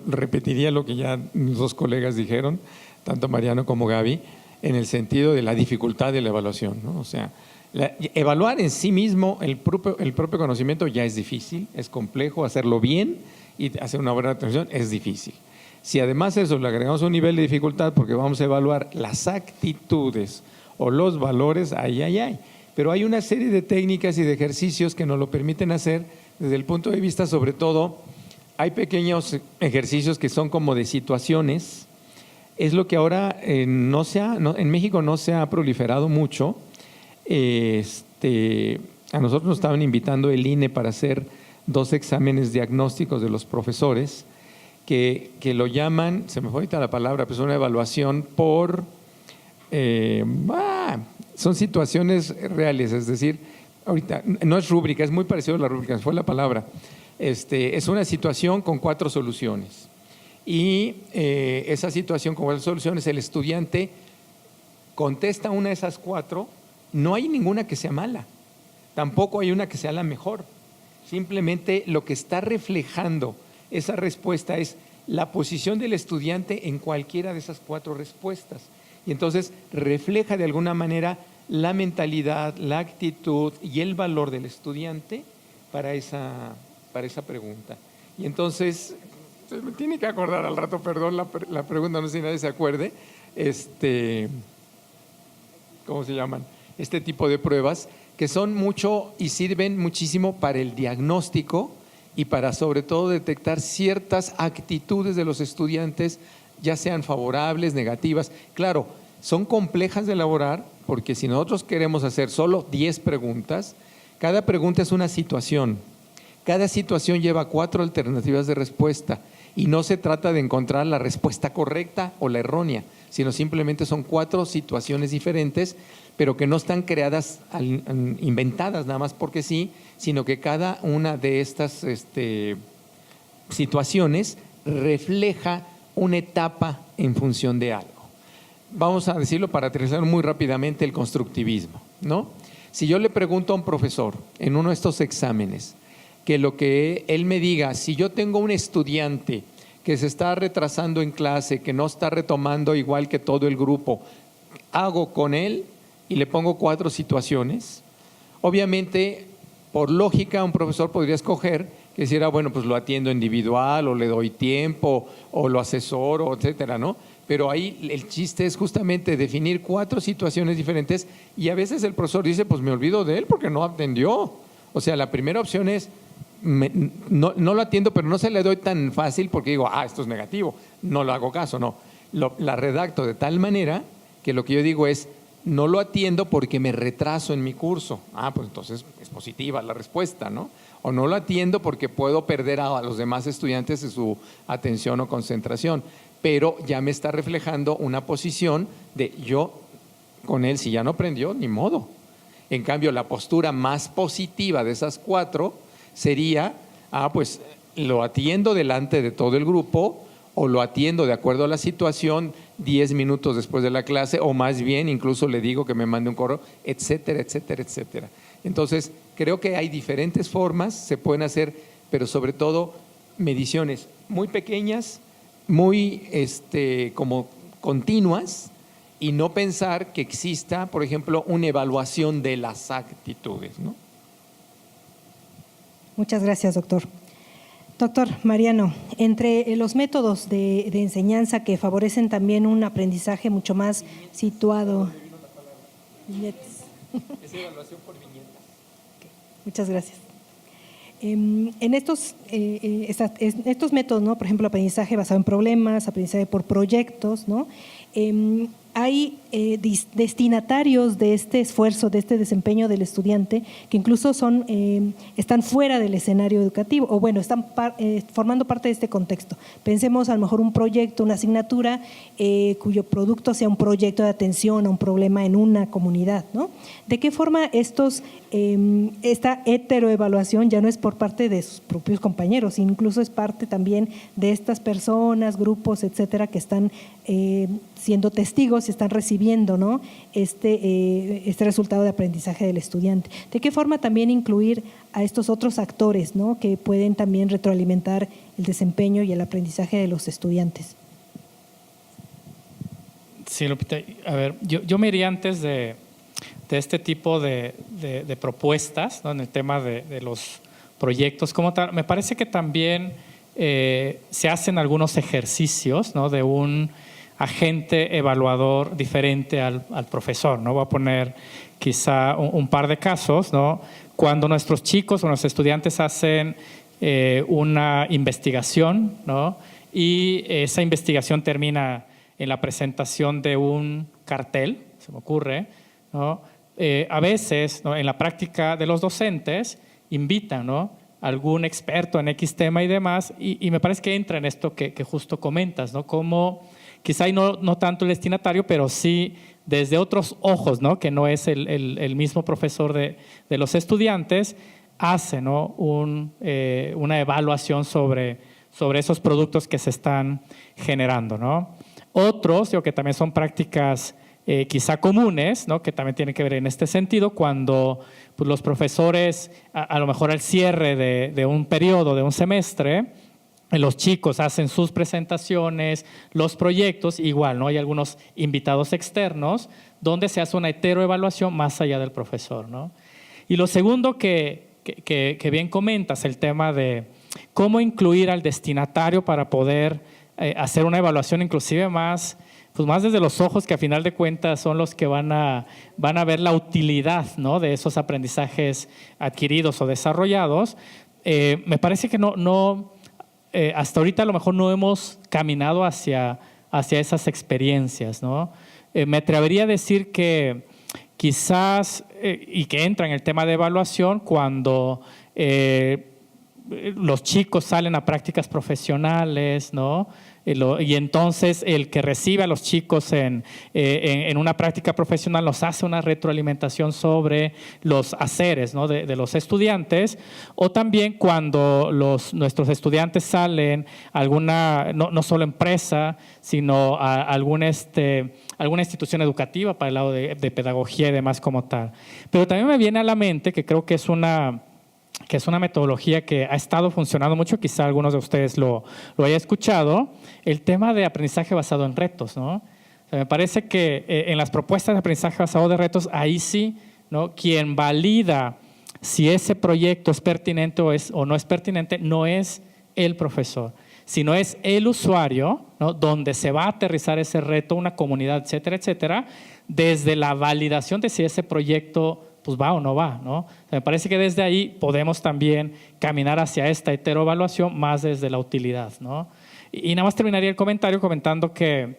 repetiría lo que ya mis dos colegas dijeron, tanto Mariano como Gaby, en el sentido de la dificultad de la evaluación, ¿no? O sea, evaluar en sí mismo el propio conocimiento ya es difícil, es complejo, hacerlo bien y hacer una buena atención es difícil. Si además eso le agregamos un nivel de dificultad porque vamos a evaluar las actitudes o los valores, ay. Pero hay una serie de técnicas y de ejercicios que nos lo permiten hacer desde el punto de vista, sobre todo, hay pequeños ejercicios que son como de situaciones. Es lo que ahora en México no se ha proliferado mucho. A nosotros nos estaban invitando el INE para hacer 2 exámenes diagnósticos de los profesores que lo llaman, se me fue ahorita la palabra, pues una evaluación por, son situaciones reales, es decir, ahorita no es rúbrica, es muy parecido a la rúbrica, fue la palabra, es una situación con 4 soluciones y esa situación con 4 soluciones, el estudiante contesta una de esas 4. No hay ninguna que sea mala, tampoco hay una que sea la mejor. Simplemente lo que está reflejando esa respuesta es la posición del estudiante en cualquiera de esas 4 respuestas. Y entonces refleja de alguna manera la mentalidad, la actitud y el valor del estudiante para esa pregunta. Y entonces, se me tiene que acordar al rato, perdón, la pregunta, no sé si nadie se acuerde, ¿cómo se llaman? Este tipo de pruebas que son mucho y sirven muchísimo para el diagnóstico y para sobre todo detectar ciertas actitudes de los estudiantes, ya sean favorables, negativas. Claro, son complejas de elaborar porque si nosotros queremos hacer solo 10 preguntas, cada pregunta es una situación. Cada situación lleva 4 alternativas de respuesta y no se trata de encontrar la respuesta correcta o la errónea, sino simplemente son 4 situaciones diferentes, pero que no están creadas, inventadas nada más porque sí, sino que cada una de estas situaciones refleja una etapa en función de algo. Vamos a decirlo para aterrizar muy rápidamente el constructivismo, ¿no? Si yo le pregunto a un profesor en uno de estos exámenes que lo que él me diga, si yo tengo un estudiante que se está retrasando en clase, que no está retomando igual que todo el grupo, hago con él y le pongo 4 situaciones. Obviamente, por lógica, un profesor podría escoger que hiciera, bueno, pues lo atiendo individual o le doy tiempo o lo asesoro, etcétera, ¿no? Pero ahí el chiste es justamente definir 4 situaciones diferentes y a veces el profesor dice, pues me olvido de él porque no atendió. O sea, la primera opción es, no lo atiendo, pero no se le doy tan fácil porque digo, esto es negativo, no lo hago caso, no. La redacto de tal manera que lo que yo digo es, no lo atiendo porque me retraso en mi curso. Pues entonces es positiva la respuesta, ¿no? O no lo atiendo porque puedo perder a los demás estudiantes de su atención o concentración. pero ya me está reflejando una posición de yo con él, si ya no aprendió, ni modo. En cambio, la postura más positiva de esas 4 sería, pues lo atiendo delante de todo el grupo o lo atiendo de acuerdo a la situación 10 minutos después de la clase, o más bien incluso le digo que me mande un correo, etcétera, etcétera, etcétera. Entonces, creo que hay diferentes formas, se pueden hacer, pero sobre todo mediciones muy pequeñas, muy como continuas, y no pensar que exista, por ejemplo, una evaluación de las actitudes, ¿no? Muchas gracias, doctor. Doctor Mariano, entre los métodos de enseñanza que favorecen también un aprendizaje mucho más situado… Viñetas. Es evaluación por viñetas. Muchas gracias. En estos métodos, ¿no? Por ejemplo, aprendizaje basado en problemas, aprendizaje por proyectos, ¿no? Hay destinatarios de este esfuerzo, de este desempeño del estudiante, que incluso están fuera del escenario educativo, o bueno, están formando parte de este contexto. Pensemos a lo mejor un proyecto, una asignatura, cuyo producto sea un proyecto de atención a un problema en una comunidad, ¿no? ¿De qué forma esta heteroevaluación ya no es por parte de sus propios compañeros, incluso es parte también de estas personas, grupos, etcétera, que están siendo testigos y están recibiendo, ¿no? este resultado de aprendizaje del estudiante? ¿De qué forma también incluir a estos otros actores, ¿no? Que pueden también retroalimentar el desempeño y el aprendizaje de los estudiantes? Sí, Lupita, a ver, yo me iría antes de este tipo de propuestas, ¿no? En el tema de los proyectos como tal. Me parece que también se hacen algunos ejercicios, ¿no? De un agente evaluador diferente al profesor, ¿no? Voy a poner quizá un par de casos, ¿no? Cuando nuestros chicos o nuestros estudiantes hacen una investigación, ¿no? Y esa investigación termina en la presentación de un cartel, se me ocurre, ¿no? A veces, ¿no? En la práctica de los docentes invitan, ¿no? Algún experto en X tema y demás, y me parece que entra en esto que justo comentas, ¿no? Como quizá no tanto el destinatario, pero sí desde otros ojos, ¿no? Que no es el mismo profesor de los estudiantes, hace, ¿no? Una evaluación sobre esos productos que se están generando, ¿no? Otros, que también son prácticas quizá comunes, ¿no? Que también tienen que ver en este sentido, cuando pues, los profesores, a lo mejor al cierre de un periodo, de un semestre, los chicos hacen sus presentaciones, los proyectos, igual, ¿no? Hay algunos invitados externos donde se hace una heteroevaluación más allá del profesor, ¿no? Y lo segundo que bien comentas, el tema de cómo incluir al destinatario para poder hacer una evaluación inclusive más desde los ojos, que a final de cuentas son los que van a ver la utilidad, ¿no? De esos aprendizajes adquiridos o desarrollados. Me parece que hasta ahorita a lo mejor no hemos caminado hacia esas experiencias, ¿no? Me atrevería a decir que quizás, y que entra en el tema de evaluación, cuando los chicos salen a prácticas profesionales, ¿no? Y entonces el que recibe a los chicos en una práctica profesional nos hace una retroalimentación sobre los haceres, ¿no? de los estudiantes, o también cuando nuestros estudiantes salen a alguna, no solo empresa, sino a alguna institución educativa para el lado de pedagogía y demás como tal. Pero también me viene a la mente que creo que es una metodología que ha estado funcionando mucho, quizá algunos de ustedes lo haya escuchado, el tema de aprendizaje basado en retos, ¿no? O sea, me parece que en las propuestas de aprendizaje basado en retos, ahí sí, ¿no? Quien valida si ese proyecto es pertinente o no es pertinente, no es el profesor, sino es el usuario, ¿no? Donde se va a aterrizar ese reto, una comunidad, etcétera, etcétera, desde la validación de si ese proyecto pues va o no va, ¿no? O sea, me parece que desde ahí podemos también caminar hacia esta heteroevaluación más desde la utilidad, ¿no? Y nada más terminaría el comentario comentando que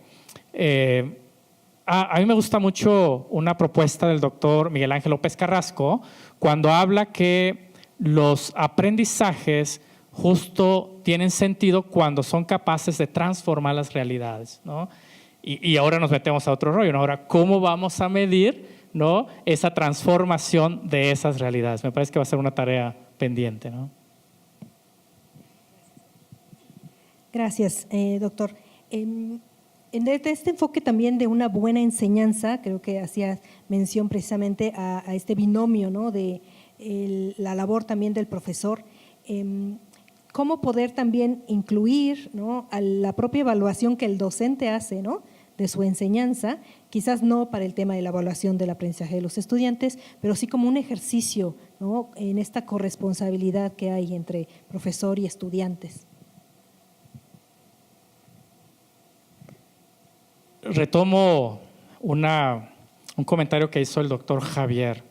a mí me gusta mucho una propuesta del doctor Miguel Ángel López Carrasco cuando habla que los aprendizajes justo tienen sentido cuando son capaces de transformar las realidades, ¿no? Y ahora nos metemos a otro rollo, ¿no? Ahora, ¿cómo vamos a medir, ¿no?, esa transformación de esas realidades? Me parece que va a ser una tarea pendiente, ¿no? Gracias, doctor. Desde este enfoque también de una buena enseñanza, creo que hacía mención precisamente a este binomio, ¿no?, de la labor también del profesor. Cómo poder también incluir, ¿no?, a la propia evaluación que el docente hace, ¿no?, de su enseñanza, quizás no para el tema de la evaluación del aprendizaje de los estudiantes, pero sí como un ejercicio, ¿no?, en esta corresponsabilidad que hay entre profesor y estudiantes. Retomo un comentario que hizo el doctor Javier.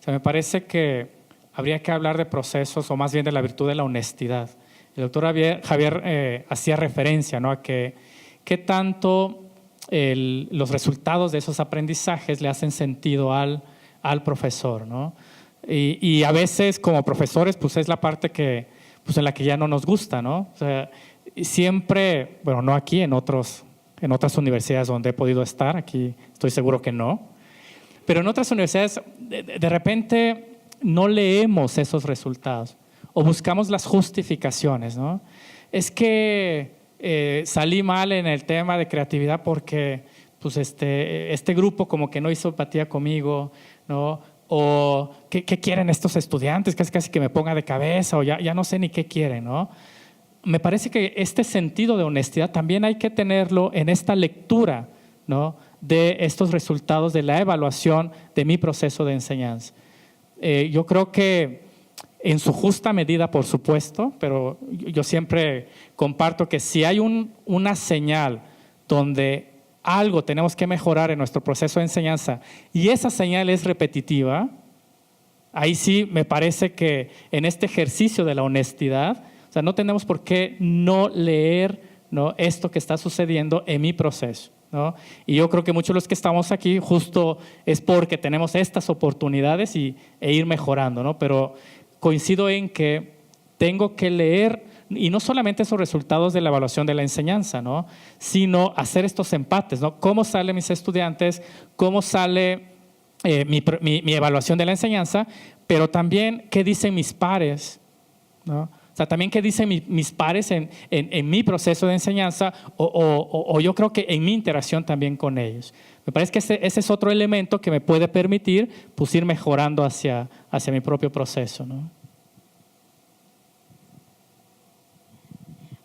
O sea, me parece que habría que hablar de procesos, o más bien de la virtud de la honestidad. El doctor Javier hacía referencia, ¿no?, a que qué tanto los resultados de esos aprendizajes le hacen sentido al profesor, ¿no? Y a veces como profesores pues es la parte que, pues, en la que ya no nos gusta, ¿no? O sea, siempre, bueno, no aquí, en otras universidades donde he podido estar, aquí estoy seguro que no, pero en otras universidades de repente no leemos esos resultados o buscamos las justificaciones, ¿no? Es que salí mal en el tema de creatividad porque pues este grupo como que no hizo empatía conmigo, ¿no? O ¿qué quieren estos estudiantes? Casi que me ponga de cabeza, o ya no sé ni qué quieren, ¿no? Me parece que este sentido de honestidad también hay que tenerlo en esta lectura, ¿no?, de estos resultados de la evaluación de mi proceso de enseñanza. Yo creo que en su justa medida, por supuesto, pero yo siempre comparto que si hay una señal donde algo tenemos que mejorar en nuestro proceso de enseñanza y esa señal es repetitiva, ahí sí me parece que en este ejercicio de la honestidad, o sea, no tenemos por qué no leer, ¿no?, esto que está sucediendo en mi proceso, ¿no? Y yo creo que muchos de los que estamos aquí justo es porque tenemos estas oportunidades e ir mejorando, ¿no? Pero coincido en que tengo que leer, y no solamente esos resultados de la evaluación de la enseñanza, ¿no?, sino hacer estos empates, ¿no? ¿Cómo salen mis estudiantes? ¿Cómo sale mi evaluación de la enseñanza? Pero también, ¿qué dicen mis pares? ¿No? O sea, también qué dicen mis pares en mi proceso de enseñanza o yo creo que en mi interacción también con ellos. Me parece que ese es otro elemento que me puede permitir pues, ir mejorando hacia mi propio proceso, ¿no?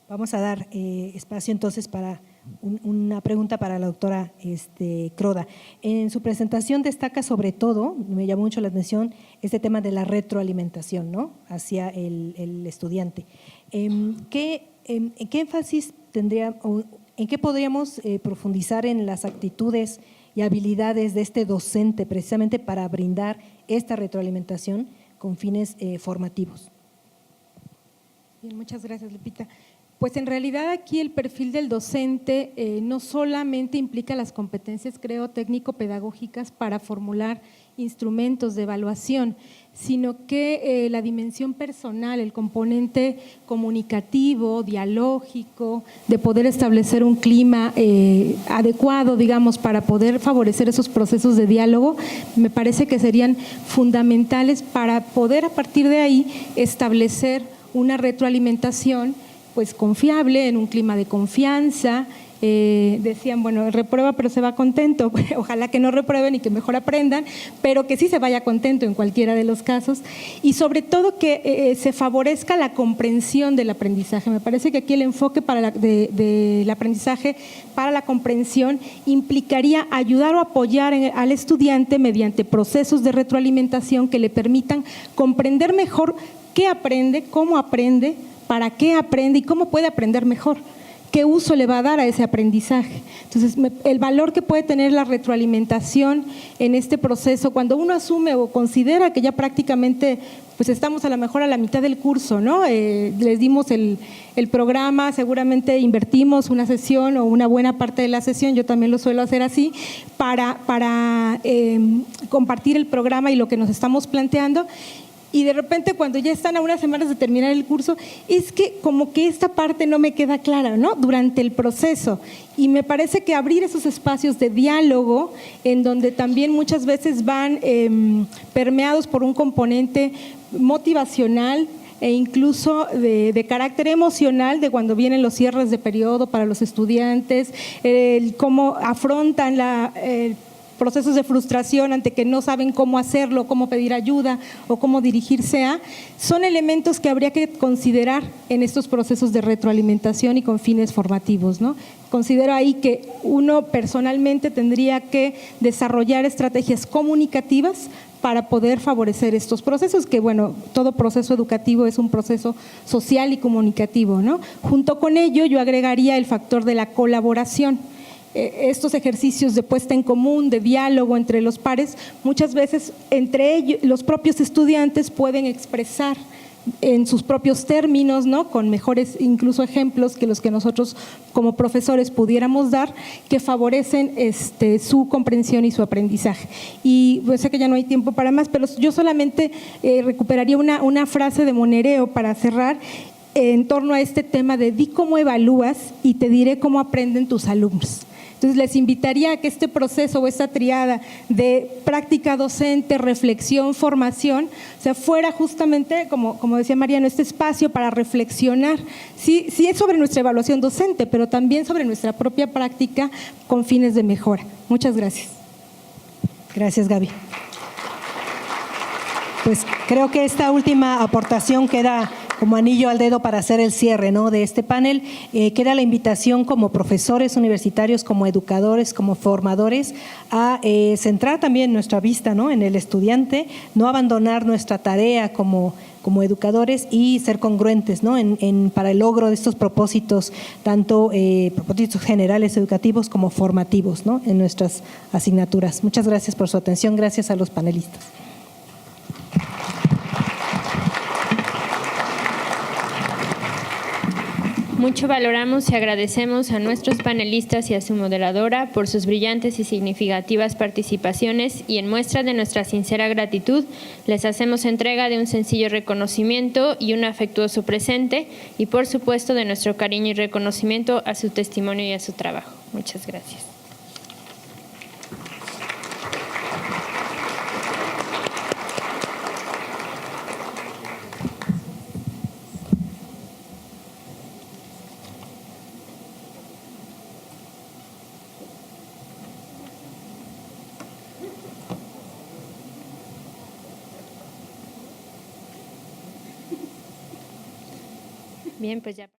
Vamos a dar espacio entonces para una pregunta para la doctora Croda. En su presentación destaca sobre todo, me llamó mucho la atención, este tema de la retroalimentación, ¿no?, hacia el estudiante. ¿En qué énfasis tendría o en qué podríamos profundizar en las actitudes y habilidades de este docente precisamente para brindar esta retroalimentación con fines formativos? Bien, muchas gracias, Lupita. Pues en realidad aquí el perfil del docente no solamente implica las competencias, creo, técnico-pedagógicas para formular instrumentos de evaluación, sino que la dimensión personal, el componente comunicativo, dialógico, de poder establecer un clima adecuado, digamos, para poder favorecer esos procesos de diálogo, me parece que serían fundamentales para poder a partir de ahí establecer una retroalimentación pues confiable, en un clima de confianza. Decían, bueno, reprueba pero se va contento, ojalá que no reprueben y que mejor aprendan, pero que sí se vaya contento en cualquiera de los casos, y sobre todo que se favorezca la comprensión del aprendizaje. Me parece que aquí el enfoque del aprendizaje para la comprensión implicaría ayudar o apoyar al estudiante mediante procesos de retroalimentación que le permitan comprender mejor qué aprende, cómo aprende, para qué aprende y cómo puede aprender mejor, qué uso le va a dar a ese aprendizaje. Entonces, el valor que puede tener la retroalimentación en este proceso, cuando uno asume o considera que ya prácticamente pues estamos a lo mejor a la mitad del curso, ¿no? Les dimos el programa, seguramente invertimos una sesión o una buena parte de la sesión, yo también lo suelo hacer así, para compartir el programa y lo que nos estamos planteando. y de repente cuando ya están a unas semanas de terminar el curso, es que como que esta parte no me queda clara, ¿no? Durante el proceso. Y me parece que abrir esos espacios de diálogo, en donde también muchas veces van permeados por un componente motivacional e incluso de carácter emocional, de cuando vienen los cierres de periodo para los estudiantes, cómo afrontan procesos de frustración ante que no saben cómo hacerlo, cómo pedir ayuda o cómo dirigirse son elementos que habría que considerar en estos procesos de retroalimentación y con fines formativos, ¿no? Considero ahí que uno personalmente tendría que desarrollar estrategias comunicativas para poder favorecer estos procesos, que bueno, todo proceso educativo es un proceso social y comunicativo, ¿no? Junto con ello, yo agregaría el factor de la colaboración. Estos ejercicios de puesta en común, de diálogo entre los pares, muchas veces entre ellos, los propios estudiantes pueden expresar en sus propios términos, ¿no? Con mejores incluso ejemplos que los que nosotros como profesores pudiéramos dar, que favorecen su comprensión y su aprendizaje. Y pues sé que ya no hay tiempo para más, pero yo solamente recuperaría una frase de Monereo para cerrar en torno a este tema de di cómo evalúas y te diré cómo aprenden tus alumnos. Entonces, les invitaría a que este proceso o esta triada de práctica docente, reflexión, formación, o sea, fuera justamente, como decía Mariano, este espacio para reflexionar, sí es sobre nuestra evaluación docente, pero también sobre nuestra propia práctica con fines de mejora. Muchas gracias. Gracias, Gaby. Pues creo que esta última aportación queda como anillo al dedo para hacer el cierre, ¿no?, de este panel. Queda la invitación como profesores universitarios, como educadores, como formadores, a centrar también nuestra vista, ¿no?, en el estudiante, no abandonar nuestra tarea como educadores y ser congruentes, ¿no?, para el logro de estos propósitos, tanto propósitos generales educativos como formativos, ¿no?, en nuestras asignaturas. Muchas gracias por su atención. Gracias a los panelistas. Mucho valoramos y agradecemos a nuestros panelistas y a su moderadora por sus brillantes y significativas participaciones, y en muestra de nuestra sincera gratitud les hacemos entrega de un sencillo reconocimiento y un afectuoso presente, y por supuesto de nuestro cariño y reconocimiento a su testimonio y a su trabajo. Muchas gracias. Bien, pues ya.